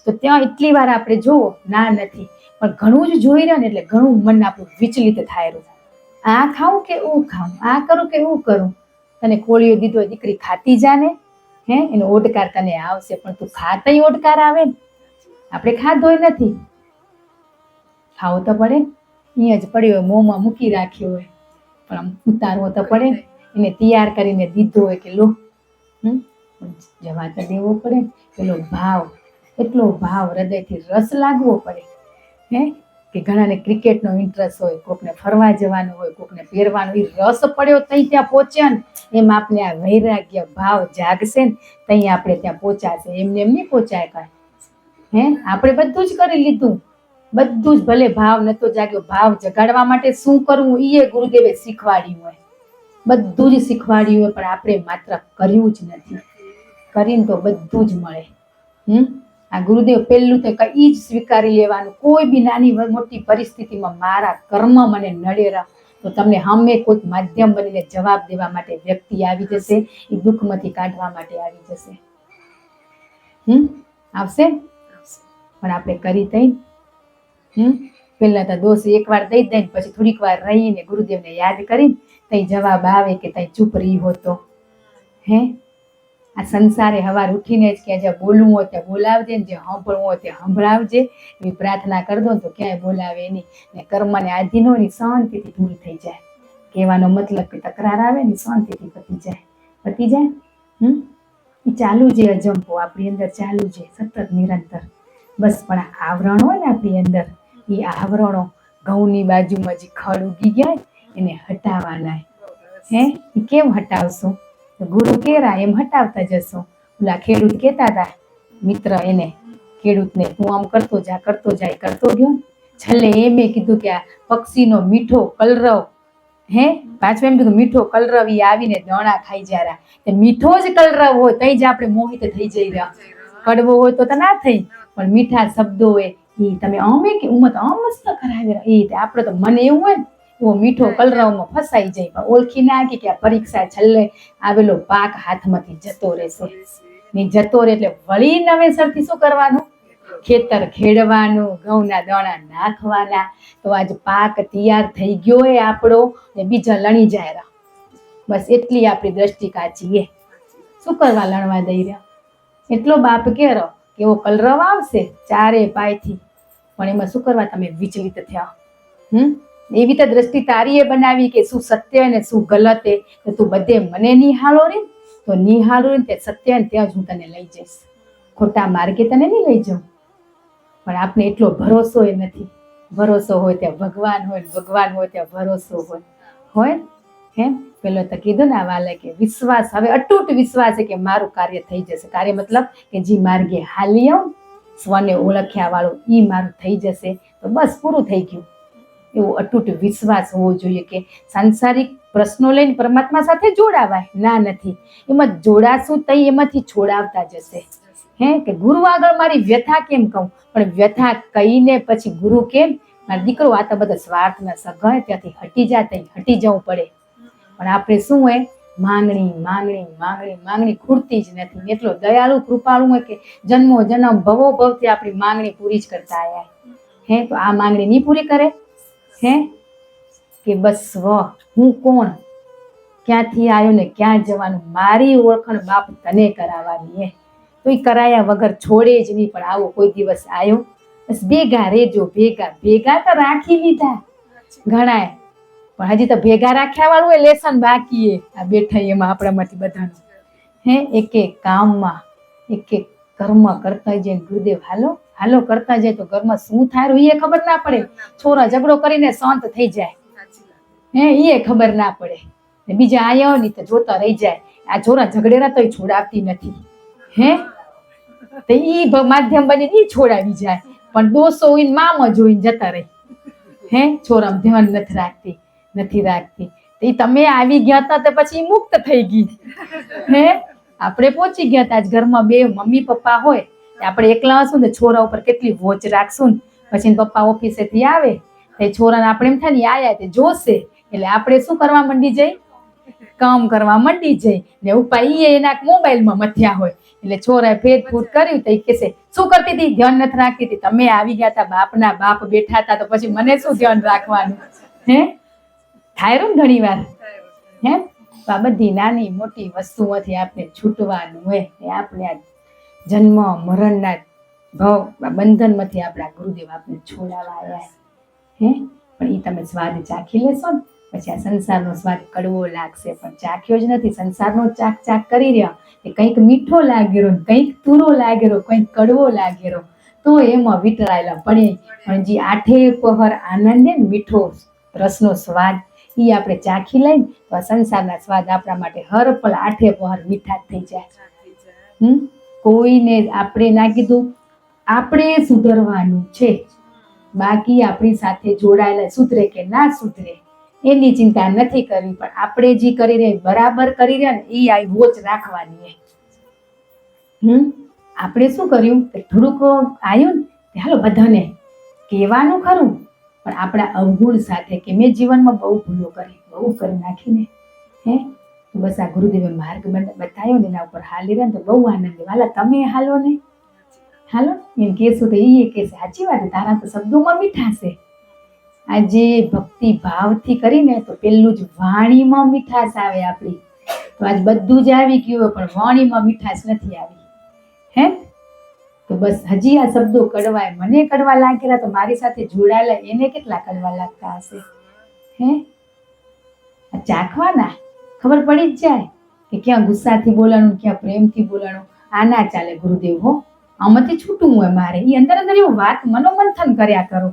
તો ત્યાં એટલી વાર આપણે જોવો ના નથી, પણ ઘણું જ જોઈ રહ્યા ને એટલે ઘણું મન આપણું વિચલિત થાય રહ્યું. આ ખાઉં કે હું ખાઉં, આ કરું કે હું કરું. તને કોળિયો દીધો હોય દીકરી ખાતી જાને, એનો ઓડકાર તને આવશે, પણ તું ખાતઈ ઓડકાર આવે ને. આપણે ખાધોય નથી, ખાવો તો પડે. અહીંયા જ પડ્યો હોય, મોંમાં મૂકી રાખ્યો હોય, પણ આમ ઉતારવો તો પડે. એને તૈયાર કરીને દીધો હોય કે લો, જવા તો દેવો પડે. પેલો ભાવ, એટલો ભાવ હૃદયથી રસ લાગવો પડે. કે ઘણાને ક્રિકેટનો ઇન્ટરેસ્ટ હોય, કોકને ફરવા જવાનું હોય, કોકને પહેરવાનું, એ રસ પડ્યો તઈ ત્યાં પહોંચ્યા ને એમ આપણે આ વૈરાગ્ય ભાવ જાગશે ને તઈ આપણે ત્યાં પહોંચાશે. એમને એમ નહીં પહોંચાય કાંઈ. આપણે બધું જ કરી લીધું, બધું જ, ભલે ભાવ નતો જાગ્યો, ભાવ જગાડવા માટે શું કરવું એ ગુરુદેવે શીખવાડ્યું હોય, બધું જ શીખવાડ્યું હોય, પણ આપણે માત્ર કર્યું જ નથી. કરીને તો બધું જ મળે. આ ગુરુદેવ પહેલું તો કઈ જ સ્વીકારી લેવાનું, કોઈ બી નાની મોટી પરિસ્થિતિમાં મારા કર્મ મને નડેરા તો તમને હમે કોઈક માધ્યમ બનીને જવાબ દેવા માટે વ્યક્તિ આવી જશે, એ દુઃખમાંથી કાઢવા માટે આવી જશે. આવશે, પણ આપણે કરી તઈ પેલા તો દોષ એકવાર દઈ દઈને પછી થોડીક વાર રહીને ગુરુદેવને યાદ કરીને તઈ જવાબ આવે કે તઈ ચૂપ રહી હોતો. આ સંસારે હવાર ઉઠીને જ કે જ્યાં બોલવું હોય ત્યાં બોલાવજે ને, જે સાંભળવું હોય ત્યાં સંભળાવજે, એવી પ્રાર્થના કરી દો તો ક્યાંય બોલાવે નહીં. ને કર્મને આધીન હોય ને શાંતિથી પૂરી થઈ જાય. કહેવાનો મતલબ કે તકરાર આવે ને શાંતિથી પતી જાય. એ ચાલુ છે અજંપો આપણી અંદર, ચાલુ છે સતત નિરંતર. બસ પણ આ આવરણ હોય ને આપણી અંદર, એ આવરણો ઘઉંની બાજુમાં જે ખડ ઉગી ગયા એને હટાવવાના. એ કેમ હટાવશું? ગુરુ કેરા એમ હટાવતા જશો. ઓલા ખેડૂત કહેતા હતા મિત્ર એને, ખેડૂતને, તું આમ કરતો જાય કરતો ગયો. છેલ્લે એમ કીધું કે આ પક્ષીનો મીઠો કલરવ, પાછું એમ કીધું મીઠો કલરવ ઈ આવીને દાણા ખાઈ જારા. મીઠો જ કલરવ હોય તઈ જ આપણે મોહિત થઈ જઈ રહ્યા. કડવો હોય તો ના થઈ, પણ મીઠા શબ્દો હોય એ તમે અમે કે ઉમત મસ્ત કરાવે. એ આપણે તો મને એવું હોય ને એવો મીઠો કલરવમાં ફસાઈ જાય, પણ ઓળખી ના કે આ પરીક્ષા છેલ્લે આવેલો પાક હાથમાંથી જતો રહેશે. ને જતો રહે એટલે વળી નવેસરથી શું કરવાનું? ખેતર ખેડવાનું, ઘઉંના દાણા નાખવાના. તો આજ પાક તૈયાર થઈ ગયો હોય આપણો, ને બીજા લણી જાય. બસ એટલી આપણી દ્રષ્ટિ કાચી. શું કરવા લણવા દઈ રહ્યા? એટલો બાપ કેરો કેવો કલરવ આવશે ચારે પાયથી, પણ એમાં શું કરવા તમે વિચલિત થયા? એવી તો દ્રષ્ટિ તારીએ બનાવી કે શું સત્ય ને શું ગલત એ, તો તું બધે મને નિહાળો રે તો નિહાળો ને તે સત્ય ને ત્યાં જ હું તને લઈ જઈશ, ખોટા માર્ગે તને નહીં લઈ જાઉં. પણ આપણે એટલો ભરોસો એ નથી. ભરોસો હોય ત્યાં ભગવાન હોય, ભગવાન હોય ત્યાં ભરોસો હોય. પેલો તો કીધું ને આ વાલે કે વિશ્વાસ, હવે અતૂટ વિશ્વાસ છે કે મારું કાર્ય થઈ જશે. કાર્ય મતલબ કે જે માર્ગે હાલી આવું, સ્વને ઓળખ્યા વાળું ઈ મારું થઈ જશે તો બસ પૂરું થઈ ગયું. એવો અતૂટ વિશ્વાસ હોવો જોઈએ કે સાંસારિક પ્રશ્નો લઈને પરમાત્મા સાથે જોડાવાય ના નથી. એમાં જોડાશું તઈ એમાંથી છોડાવતા જશે. કે ગુરુ આગળ મારી વ્યથા કેમ કહું, પણ વ્યથા કહીને પછી ગુરુ કેમ, મારો દીકરો આ તો બધા સ્વાર્થના સગાય ત્યાંથી હટી જાય, હટી જવું પડે. પણ આપણે શું હોય, માંગણી ખૂટતી જ નથી. એટલો દયાળુ કૃપાળુ હોય કે જન્મો જન્મ ભવો ભવથી આપણી માંગણી પૂરી જ કરતા આવ્યા. તો આ માંગણી નહીં પૂરી કરે કે બસ સ્વ હું કોણ, ક્યાંથી આવ્યો ને ક્યાં જવાનું, મારી ઓળખાણ બાપ તને કરાવવાની. તો એ કરાયા વગર છોડે જ નહીં. પણ આવો કોઈ દિવસ આવ્યો, બસ ભેગા રેજો, ભેગા તો રાખી લીધા ઘણાએ, પણ હજી તો ભેગા રાખ્યા વાળું એ લેસન બાકી આ બેઠા એમાં આપણામાંથી બધાનું. એક એક કામમાં એક એક કર્મ કરતા જાય ગુરુદેવ હાલો કરતા જાય તો ઘરમાં શું થાય એ ખબર ના પડે. છોરા ઝઘડો કરીને શાંત થઈ જાય, એ ખબર ના પડે. બીજા આયા ને તો જોતા રહી જાય, આ છોરા ઝઘડેરા તો છોડાવતી નથી. તો ઈ માધ્યમ બની ઈ છોડાવી જાય, પણ દોષો હોય મામાં જોઈને જતા રહી. છોરામાં ધ્યાન નથી રાખતી. તો ઈ તમે આવી ગયા હતા તો પછી મુક્ત થઈ ગઈ. આપણે પહોંચી ગયા હતા. આજ ઘરમાં બે મમ્મી પપ્પા હોય, આપણે એકલા હશું ને છોરા ઉપર કેટલી વોચ રાખશું ને. પછી પપ્પા ઓફિસેથી આવે તો છોરાને આપણે એમ થાય ને આયા તે જોશે, એટલે આપણે શું કરવા માંડી જઈ, કામ કરવા મંડી જાય ને ઉપાય એના મોબાઈલમાં મથ્યા હોય એટલે છોરાએ ફેરફૂર કર્યું તો એ કહેશે શું કરતી હતી, ધ્યાન નથી રાખતી હતી, તમે આવી ગયા હતા, બાપના બાપ બેઠા હતા તો પછી મને શું ધ્યાન રાખવાનું. હે થાય ને ઘણી વાર. હે તો આ બધી નાની મોટી વસ્તુઓથી આપણે છૂટવાનું હોય એ આપણે આ જન્મ મરણના બંધનમાંથી આપણા ગુરુદેવ આપણે છોડાવવા આવ્યા. હે પણ એ તમે સ્વાદ ચાખી લેશો ને પછી આ સંસારનો સ્વાદ કડવો લાગશે, પણ ચાખ્યો જ નથી. સંસારનો ચાક કરી રહ્યા કે કંઈક મીઠો લાગેલો, કંઈક તુરો લાગેલો, કંઈક કડવો લાગેલો, તો એમાં વિતરાયેલા પડે. પણ જે આઠે પહર આનંદ ને મીઠો રસનો સ્વાદ એ આપણે ચાખી લઈને તો આ સંસારના સ્વાદ આપણા માટે હર પલ આઠે પહર મીઠા જ થઈ જાય. કોઈને આપણે ના કીધું, આપણે સુધરવાનું છે, બાકી આપણી સાથે જોડાયેલા સુધરે કે ના સુધરે એની ચિંતા નથી કરવી, પણ આપણે જે કરી રહ્યા બરાબર કરી રહ્યા ને એ આ વોચ રાખવાની. આપણે શું કર્યું કે થોડુંક આવ્યું ને હાલો બધાને કહેવાનું ખરું, પણ આપણા અવગુણ સાથે કે મેં જીવનમાં બહુ ભૂલો કરી, બહુ કરી નાખીને. હે તો બસ આ ગુરુદેવે માર્ગ બતાવ્યો ને એના ઉપર હાલી રહ્યા ને તો બહુ આનંદ. વાલા તમે હાલો ને, હાલો એમ કહેશું તો એ કહેશે સાચી વાત, તારા તો શબ્દોમાં મીઠા છે. આજે ભક્તિ ભાવથી કરીને તો પેલું જ વાણીમાં મીઠાશ આવે આપણી. તો આજ બધું જ આવી ગયું પણ વાણીમાં મીઠાશ નથી આવી. હે તો બસ હજી આ શબ્દો કડવાય, મને કડવા લાગેલા તો મારી સાથે જોડાયેલા એને કેટલા કડવા લાગતા હશે. હે ચાખવાના ખબર પડી જ જાય કે ક્યાં ગુસ્સાથી બોલાનું, ક્યાં પ્રેમથી બોલાનું. આ ના ચાલે ગુરુદેવ હો, આમાંથી છૂટવું હોય મારે. એ અંદર અંદર એવું વાત મનોમંથન કર્યા કરો.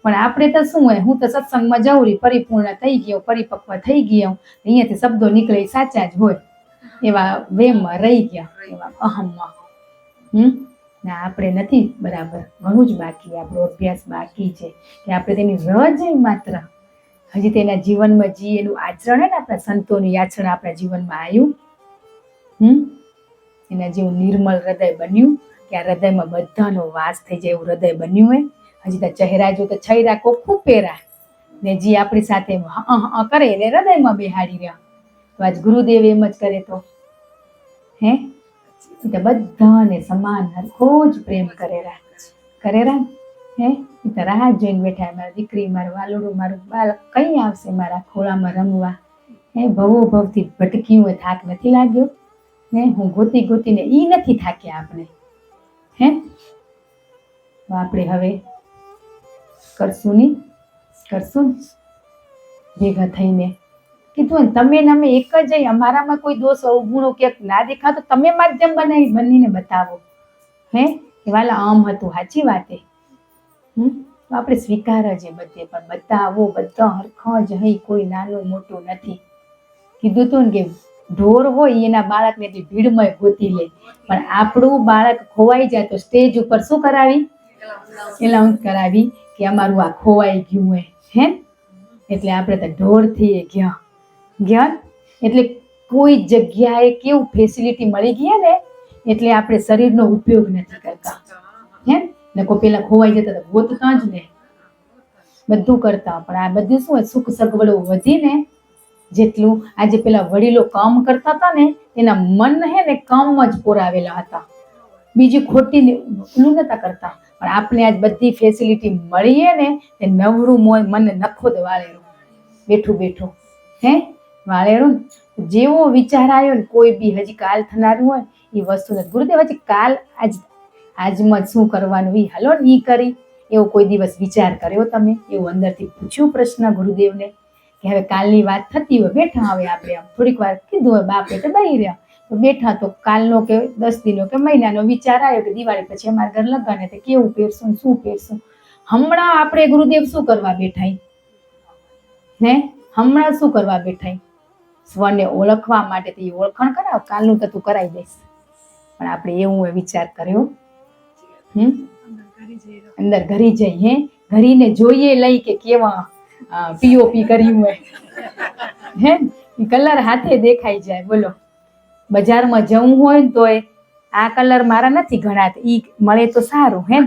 પણ આપણે તો શું હોય, હું તો સત્સંગમાં જાઉં રહી, પરિપૂર્ણ થઈ ગયો, પરિપક્વ થઈ ગયો, અહીંયાથી શબ્દો નીકળે સાચા જ હોય એવા વેમમાં રહી ગયા, એવા અહમમાં. ના આપણે નથી બરાબર, ઘણું જ બાકી, આપણો અભ્યાસ બાકી છે કે આપણે તેની રજ માત્ર હજી તેના જીવનમાં જે એનું આચરણ ને આપણા સંતોનું આચરણ આપણા જીવનમાં આવ્યું, એના જેવું નિર્મળ હૃદય બન્યું કે આ હૃદયમાં બધાનો વાસ થઈ જાય એવું હૃદય બન્યું હોય. હજી તો ચહેરા જો તો છૈરા કોખું પહેરા ને જે આપણી સાથે કરે એટલે હૃદયમાં બેહાડી રહ્યા. તો આજ ગુરુદેવ એમ જ કરે તો હે તો બધાને સમાન હરખો જ પ્રેમ કરેરા. હે તો રાહ જોઈને બેઠા, મારી દીકરી, મારું વાલુડું, મારું બાળક કઈ આવશે મારા ખોળામાં રમવા. હે ભવો ભવથી ભટક્યું હોય, થાક નથી લાગ્યો ને, હું ગોતી ગોતીને ઈ નથી થાક્યા આપણે. હે તો આપણે હવે કરશું ભેગા થઈને. કીધું ને તમે ને અમે એક જ, અમારામાં કોઈ દોષ અવગુણો ક્યાંક ના દેખાતો તમે માધ્યમ બનીને બતાવો. હે કે વાલા આમ હતું, સાચી વાતે. તો આપણે સ્વીકાર જ બધે, પણ બતાવો બધા હરખા જ હઈ, કોઈ નાનું મોટું નથી. કીધું તું ને કે ઢોર હોય એના બાળકને એટલી ભીડમાં ગોતી લે, પણ આપણું બાળક ખોવાઈ જાય તો સ્ટેજ ઉપર શું કરાવી, એલાઉન્સ કરાવી કે અમારું આ ખોવાઈ ગયું હોય. હે એટલે આપણે તો ઢોર થઈએ ગયા એટલે કોઈ જગ્યાએ કેવું ફેસિલિટી મળી ગયા ને એટલે આપણે શરીરનો ઉપયોગ નથી કરતા. હે ને કોઈ પેલા ખોવાઈ જતા તો ગોતતા જ ને બધું કરતા, પણ આ બધું શું હોય, સુખ સગવડો વધીને જેટલું આજે પેલા વડીલો કામ કરતા હતા ને એના મન હે ને કામ જ પોરાવેલા હતા, બીજી ખોટી ઓલું નતા કરતા. પણ આપણે આજ બધી ફેસિલિટી મળીએ ને એ નવરું મને નખો જ વાળેલું બેઠું. હે વાળેલું જેવો વિચાર આવ્યો ને કોઈ બી હજી કાલ થનારું હોય એ વસ્તુ નથી. ગુરુદેવ હજી કાલ આજમાં શું કરવાનું એ હાલો ને ઈ કરી, એવો કોઈ દિવસ વિચાર કર્યો તમે? એવું અંદરથી પૂછ્યું પ્રશ્ન ગુરુદેવને કે હવે કાલની વાત થતી હોય, બેઠા હવે આપણે આમ થોડીક વાર કીધું હોય, બાપ એટલે બહી રહ્યા તો બેઠા તો કાલનો કે 10 દિનો કે મહિનાનો વિચાર આવ્યો કે દિવાળી પછી અમારા ઘર લગાને તો કેવું પહેરશું, શું પહેરશું. હમણાં આપણે ગુરુદેવ શું કરવા બેઠા? હે હમણાં શું કરવા બેઠા? સ્વને ઓળખવા માટે તો એ ઓળખાણ કરાવ, કાલનું તો તું કરાવી દઈશ. પણ આપણે એવું વિચાર કર્યો, અંદર ઘરી જઈ, હે ઘરીને જોઈએ લઈ કે કેવા પીઓપી કર્યું હોય. હે કલર હાથે દેખાઈ જાય. બોલો બજારમાં જવું હોય ને તોય આ કલર મારા નથી ગણાતા, ઈ મળે તો સારું. હે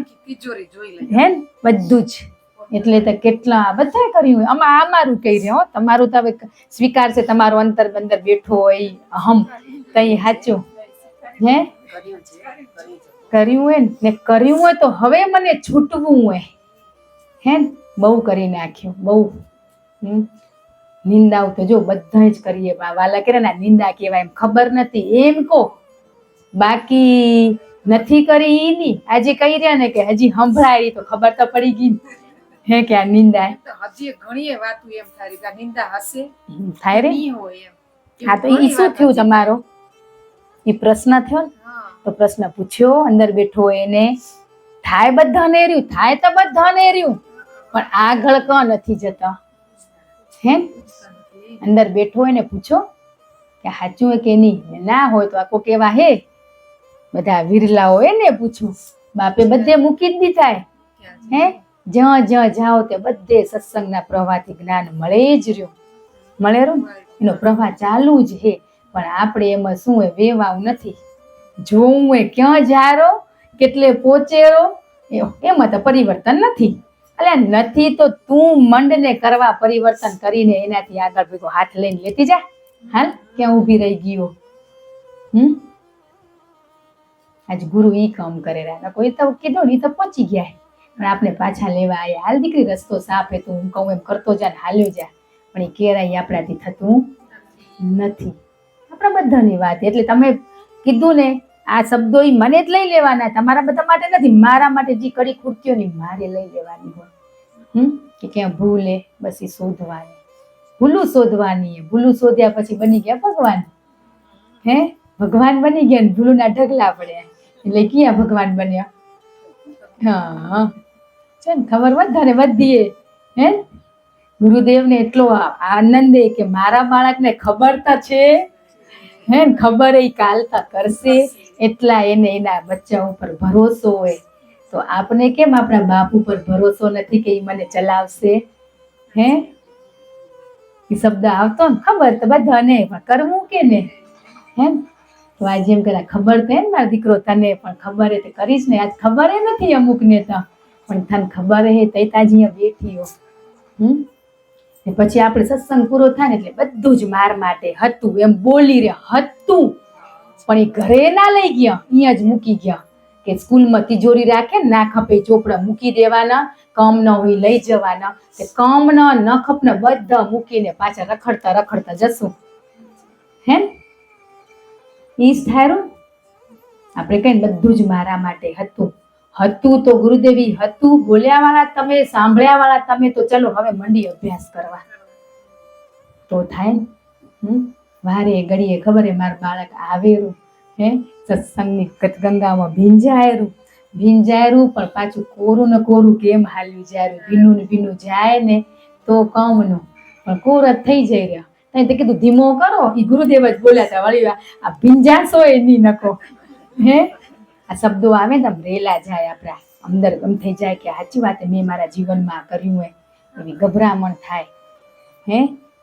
બધું જ એટલે તો કેટલા બધા કર્યું આમાં અમારું કહી રહ્યો તમારું તો હવે સ્વીકાર છે તમારો અંતર બંદર બેઠો હોય અહમ તઈ સાચું હે કર્યું હોય ને કર્યું હોય તો હવે મને છૂટવું હોય હે ને બહુ કરી નાખ્યું બહુ નિંદાઓ તો જો બધા જ કરીએ પણ વાલા કરે ને નિંદા કહેવાય એમ ખબર નથી એમ કહો બાકી નથી કરી ઈ ની આજે કહી રહ્યા ને કે હજી સંભળાય તો ખબર તો પડી ગઈ હે કે આ નિંદા તો હજી ઘણી વાતો એમ થાય કે આ નિંદા હશે થાય રે નહીં હોય એમ હા તો ઈ શું થયું તમારો ઈ પ્રશ્ન થયો ને હા તો પ્રશ્ન પૂછ્યો અંદર બેઠો એને થાય બધાને રહ્યું થાય તો બધાને રહ્યું પણ આગળ ક નથી જતા હે અંદર બેઠો હોય ને પૂછો કે સાચું હોય કે નહીં ના હોય તો આખો કેવા હે બધા વિરલા હોય ને પૂછું બાપે બધે મૂકી જ દીધા હે જ્યાં જ્યાં જાઓ તે બધે સત્સંગના પ્રવાહથી જ્ઞાન મળે જ રહ્યો મળે રહ્યું એનો પ્રવાહ ચાલુ જ હે પણ આપણે એમાં શું હોય વેવાવું નથી જોવું હોય ક્યાં જારો કેટલે પહોંચેરો એમાં તો પરિવર્તન નથી એટલે નથી તો તું મંડને કરવા પરિવર્તન કરીને એનાથી આગળ ભેગો હાથ લઈને લેતી જા હાલ ક્યાં ઊભી રહી ગયો આજ ગુરુ ઈ કામ કરે રહ્યા કોઈ તો કીધું ને ઈ તો પહોંચી ગયા પણ આપણે પાછા લેવા આવ્યા હાલ દીકરી રસ્તો સાફ હે તું હું કહું એમ કરતો જા ને હાલ્યો જા પણ એ કેરાય આપણાથી થતું નથી આપણા બધાની વાત એટલે તમે કીધું ને આ શબ્દો ઈ મને જ લઈ લેવાના તમારા બધા માટે નથી મારા માટે જે કડી ખૂટતીઓ ને મારે લઈ લેવાની હોય કે ક્યાં ભૂલ હે બસ એ શોધવાની ભૂલું શોધવાની ભૂલું શોધ્યા પછી બની ગયા ભગવાન હે ભગવાન બની ગયા ને ભૂલું ના ઢગલા પડ્યા એટલે ક્યાં ભગવાન બન્યા હા છે ને ખબર વધારે વધીએ હે ગુરુદેવને એટલો આનંદ કે મારા બાળકને ખબર તો છે હે ને ખબર એ કાલતા કરશે એટલા એને એના બચ્ચા ઉપર ભરોસો હોય તો આપણે કેમ આપણા બાપ ઉપર ભરોસો નથી કે એ મને ચલાવશે હે એ શબ્દ આવતો ને ખબર તો બધાને પણ કરવું કે ને હે તો આજે એમ કરે ખબર તો હે ને મારો દીકરો તને પણ ખબર હે તે કરીશ ને આજ ખબર નથી અમુક ને તો પણ તને ખબર હે તઈ તાજી અહીંયા બેઠી હો પછી આપણે સત્સંગ પૂરો થાય ને એટલે બધું જ માર માટે હતું એમ બોલી રે હતું પણ એ ઘરે ના લઈ ગયા અહીંયા જ મૂકી ગયા કે સ્કૂલમાં તિજોરી રાખે ને ના ખપે ચોપડા મૂકી દેવાના કામ ન હોય લઈ જવાના તે કામ ન ખપને બધા મૂકીને પાછા રખડતા રખડતા જશું હે ઈ જ થાય આપણે કઈ બધું જ મારા માટે હતું તો ગુરુદેવી હતું બોલ્યા વાળા તમે સાંભળ્યા વાળા તમે તો ચલો હવે મંડી અભ્યાસ કરવા તો થાય વારે ઘડીએ ખબર હે મારું બાળક આવેરું હે સત્સંગની ગંગામાં ભીંજાયેરું પણ પાછું કોરું ને કોરું કેમ હાલ્યું જાય ભીનું ને ભીનું જાય ને તો કમનું પણ કોર જ થઈ જાય રહ્યા ત્યાં તે કીધું ધીમો કરો એ ગુરુદેવ જ બોલ્યા હતા વળી આ ભીંજાશો એ નહીં નકો હે આ શબ્દો આવે ને રેલા જાય આપણા અંદર એમ થઈ જાય કે સાચી વાત મેં મારા જીવનમાં કર્યું હોય એવી ગભરામણ થાય હે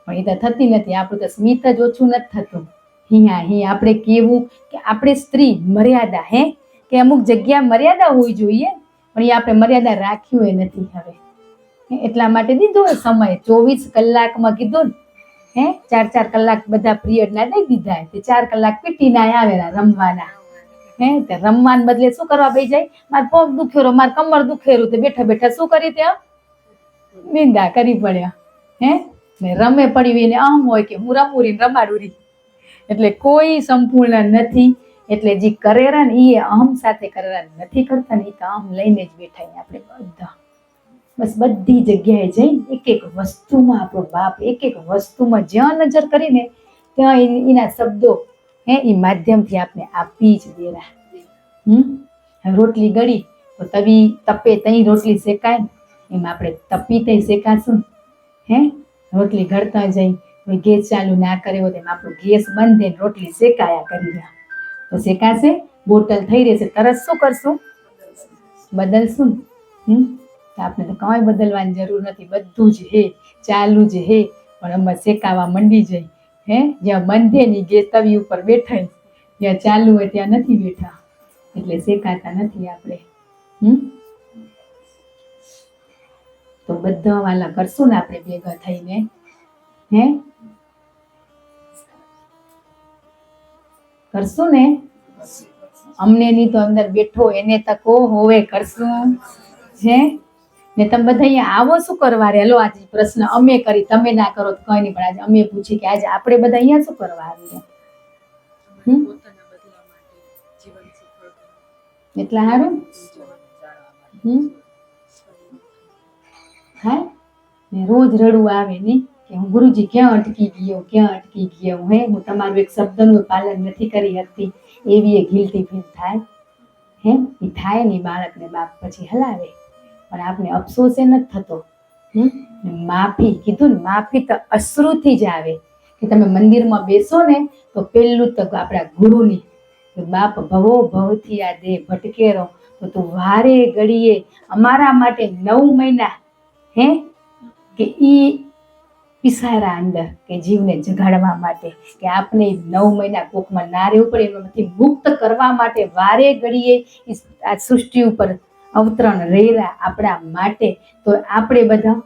પણ એ તો થતી નથી આપણું તો સ્મિત જ ઓછું નથી થતું અહીં આપણે કેવું કે આપણે સ્ત્રી મર્યાદા હે કે અમુક જગ્યા મર્યાદા હોવી જોઈએ પણ એ આપણે મર્યાદા રાખ્યું એ નથી હવે એટલા માટે દીધો એ સમય 24 કલાકમાં કીધું ને હે 4 કલાક બધા પિરિયડ ના દઈ દીધા તે 4 કલાક પીટી ના આવેલા રમવાના હે તે રમવાને બદલે શું કરવા બેસી જાય માર પગ દુખેરો માર કમર દુખેરું તે બેઠા બેઠા શું કરી ત્યાં નિંદા કરી પડ્યા હે ને રમે પડી ને આમ હોય કે હું રમુરી રમાડુરી એટલે કોઈ સંપૂર્ણ નથી એટલે જે કરેરા ને એ અહમ સાથે કરેરા નથી કરતા ને એ તો અહમ લઈને જ બેઠા આપણે બધા બસ બધી જગ્યાએ જઈ એક એક વસ્તુમાં આપણો બાપ એક એક વસ્તુમાં જ્યાં નજર કરીને ત્યાં એના શબ્દો હે એ માધ્યમથી આપણે આપી જ દેરા રોટલી ગળી તો તવી તપે તઈ રોટલી શેકાય એમ આપણે તપી તઈ શેકાશું હે રોટલી ઘડતા જઈ ગેસ ચાલુ ના કર્યો તેમ આપણો ગેસ બંધ થઈને રોટલી શેકાયા કરી રહ્યા તો શેકાશે બોટલ થઈ રહેશે તરત શું કરશું બદલશું આપણે તો કઈ બદલવાની જરૂર નથી બધું જ હે ચાલુ જ હે પણ અમે શેકાવા મંડી જઈ હે જ્યાં બંધે ની ગેસ તવી ઉપર બેઠા જ્યાં ચાલુ હોય ત્યાં નથી બેઠા એટલે શેકાતા નથી આપણે તો બધા વાલા કરશું ને આપણે ભેગા થઈને, હે કરશું ને? અમને ની તો અંદર બેઠો એને તકો હોવે કરશું છે ને. તમે બધા અહીંયા આવો શું કરવા રે? હેલો, આજે પ્રશ્ન અમે કરી, તમે ના કરો તો કઈ નહીં, પણ આજે અમે પૂછી કે આજે આપણે બધા અહીંયા શું કરવા આવીએ? એટલા સારું હા ને. રોજ રડવું આવે નહીં કે હું ગુરુજી ક્યાં અટકી ગયો, હે હું તમારું એક શબ્દનું પાલન નથી કરી શકતી, એવી એ ગિલ્ટી ફીલ થાય. હે એ થાય નહીં, બાળકને બાપ પછી હલાવે, પણ આપણે અફસોસ એ નથી થતો. માફી કીધું ને, માફી તો અશ્રુથી જ આવે. કે તમે મંદિરમાં બેસો ને તો પેલું તો આપણા ગુરુની કે બાપ ભવો ભવથી આ દેહ ભટકેરો, તો તું વારે ઘડીએ અમારા માટે 9 મહિના હે કે ઈ પિસારા અંદર કે જીવને જગાડવા માટે, કે આપણે 9 મહિના કોકમાં ના રહેવું પડે, એમાંથી મુક્ત કરવા માટે વારે ઘડીએ આ સૃષ્ટિ ઉપર અવતરણ રહેલા આપણા માટે. તો આપણે બધા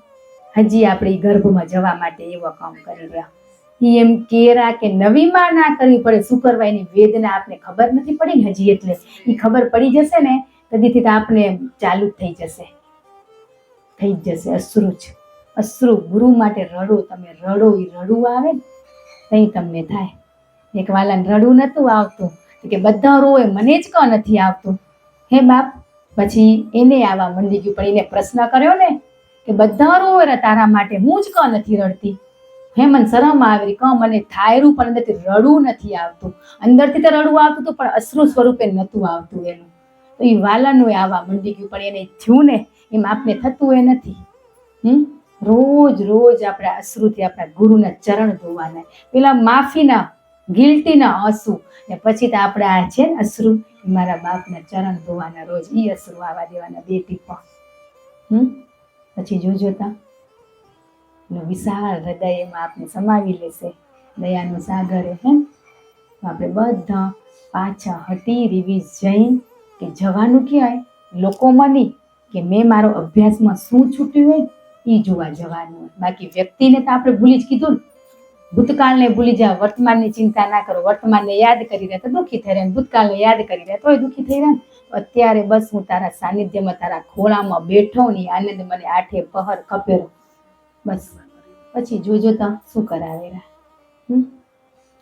હજી આપણે ગર્ભમાં જવા માટે એવા કામ કરી રહ્યા. એમ કેરા કે નવીમાં ના કરવી પડે. શું કરવા? એની વેદના આપણે ખબર નથી પડી ને હજી, એટલે એ ખબર પડી જશે ને કદીથી તો આપણે ચાલુ થઈ જશે. અશ્રુ જ અશ્રુ. ગુરુ માટે રડો, તમે રડો, એ રડવું આવે ને તઈ તમને થાય. એક વાલાને રડવું નતું આવતું કે બધા રોવે, મને જ ક નથી આવતું, હે બાપ. પછી એને આવા મંડી ગયું, પણ એને પ્રશ્ન કર્યો ને કે બધા રોવે તારા માટે, હું જ ક નથી રડતી. હે મને શરમ આવી, ક મને થાયરું પણ અંદરથી રડવું નથી આવતું. અંદરથી તો રડવું આવતું હતું, પણ અશ્રુ સ્વરૂપે નતું આવતું એનું. તો એ વાલાનું આવા મંડી ગયું, પણ એને થયું ને એમ આપણે થતું એ નથી. રોજ રોજ આપણા અશ્રુથી આપણા ગુરુના ચરણ ધોવાના, પેલા માફીના ગિલ્ટીના આંસુ, ને પછી તો આપણે આ છે ને અશ્રુ, મારા બાપના ચરણ ધોવાના રોજ. ઈ અશ્રુ આવા દેવાના 2 ટીપા. પછી જોજો તા વિશાળ હૃદય એમાં આપણે સમાવી લેશે, દયાનો સાગર. હે આપણે બધા પાછા હટી રિવીઝ જઈ કે જવાનું ક્યાંય લોકોમાં નહીં, કે મેં મારો અભ્યાસમાં શું છૂટ્યું હોય એ જોવા જવાનું હોય. બાકી વ્યક્તિને તો આપણે ભૂલી જ કીધું ને, ભૂતકાળને ભૂલી જાઓ, વર્તમાનની ચિંતા ના કરો. વર્તમાનને યાદ કરી રહ્યા તો દુઃખી થઈ રહ્યા, ભૂતકાળને યાદ કરી રહ્યા તોય દુઃખી થઈ રહ્યા. અત્યારે બસ હું તારા સાનિધ્યમાં, તારા ખોળામાં બેઠો ને આનંદ મને 8 પહર ખપેરો. બસ પછી જોજો તો શું કરાવેલા.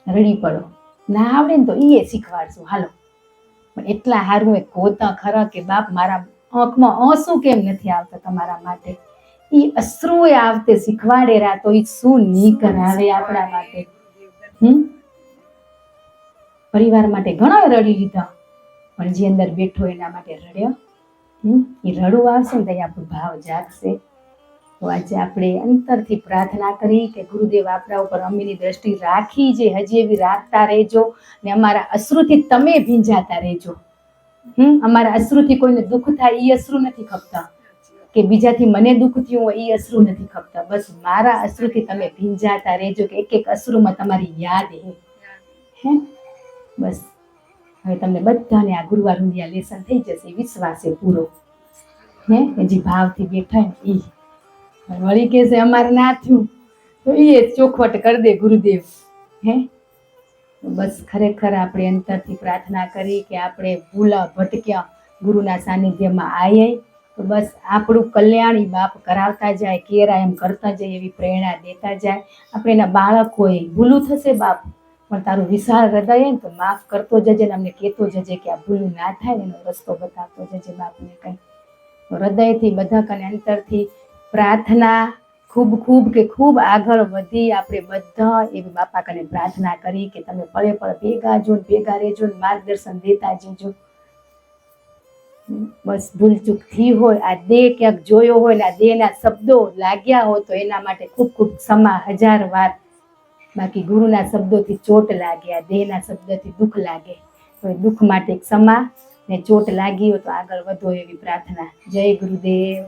રડી પડો, ના આવડે ને તો એ શીખવાડશું, હાલો. પણ એટલા હારું એ ગોતા ખરા કે બાપ મારા આંખમાં આંસુ કેમ નથી આવતા તમારા માટે. એ અશ્રુ એ આવતે શીખવાડેરા, તો એ શું નહીં કરાવે આપણા માટે. પરિવાર માટે ઘણા રડી લીધા, પણ જે અંદર બેઠો એના માટે રડ્યો. એ રડવું આવશે ને ત્યાં આપણો ભાવ જાગશે. તો આજે આપણે અંતરથી પ્રાર્થના કરી કે ગુરુદેવ આપણા ઉપર અમીની દ્રષ્ટિ રાખી છે, હજી એવી રાખતા રહેજો, ને અમારા અશ્રુથી તમે ભીંજાતા રહેજો. અમારા અશ્રુથી કોઈને દુઃખ થાય એ અશ્રુ નથી ખપતા, કે બીજાથી મને દુઃખ થયું હોય એ અશ્રુ નથી ખપતા. બસ મારા અશ્રુથી તમે ભીંજાતા રહેજો, કે એક એક અશ્રુમાં તમારી યાદ હે. બસ હવે તમને બધાને આ ગુરુવાર ઊંધિયા લેસન થઈ જશે, વિશ્વાસ છે પૂરો. હે હજી ભાવથી બેઠા ને એ વળી કે છે અમારે ના થયું તો એ ચોખવટ કરી દે ગુરુદેવ. હે બસ ખરેખર આપણે અંતરથી પ્રાર્થના કરી કે આપણે ભૂલા ભટક્યા ગુરુના સાનિધ્યમાં આવીએ તો બસ આપણું કલ્યાણી બાપ કરાવતા જાય, કેરા એમ કરતા જાય, એવી પ્રેરણા દેતા જાય. આપણે એના બાળકોએ ભૂલું થશે બાપ, પણ તારું વિશાળ હૃદય ને તો માફ કરતો જજે, ને અમને કહેતો જજે કે આ ભૂલું ના થાય ને એનો રસ્તો બતાવતો જજે બાપને કંઈ. હૃદયથી બધા કને અંતરથી પ્રાર્થના ખૂબ ખૂબ કે ખૂબ આગળ વધી આપણે બધા એવી બાપા કને પ્રાર્થના કરી કે તમે પળે પળ ભેગા જો, ભેગા રહેજો, માર્ગદર્શન દેતા જજો. બસ ભૂલચૂક થઈ હોય, આ દેહ ક્યાંક જોયો હોય ને આ દેહના શબ્દો લાગ્યા હોય તો એના માટે ખૂબ ખૂબ ક્ષમા 1000 વાર. બાકી ગુરુના શબ્દોથી ચોટ લાગે, આ દેહના શબ્દથી દુઃખ લાગે, તો એ દુઃખ માટે ક્ષમા, ને ચોટ લાગી હોય તો આગળ વધો એવી પ્રાર્થના. જય ગુરુદેવ.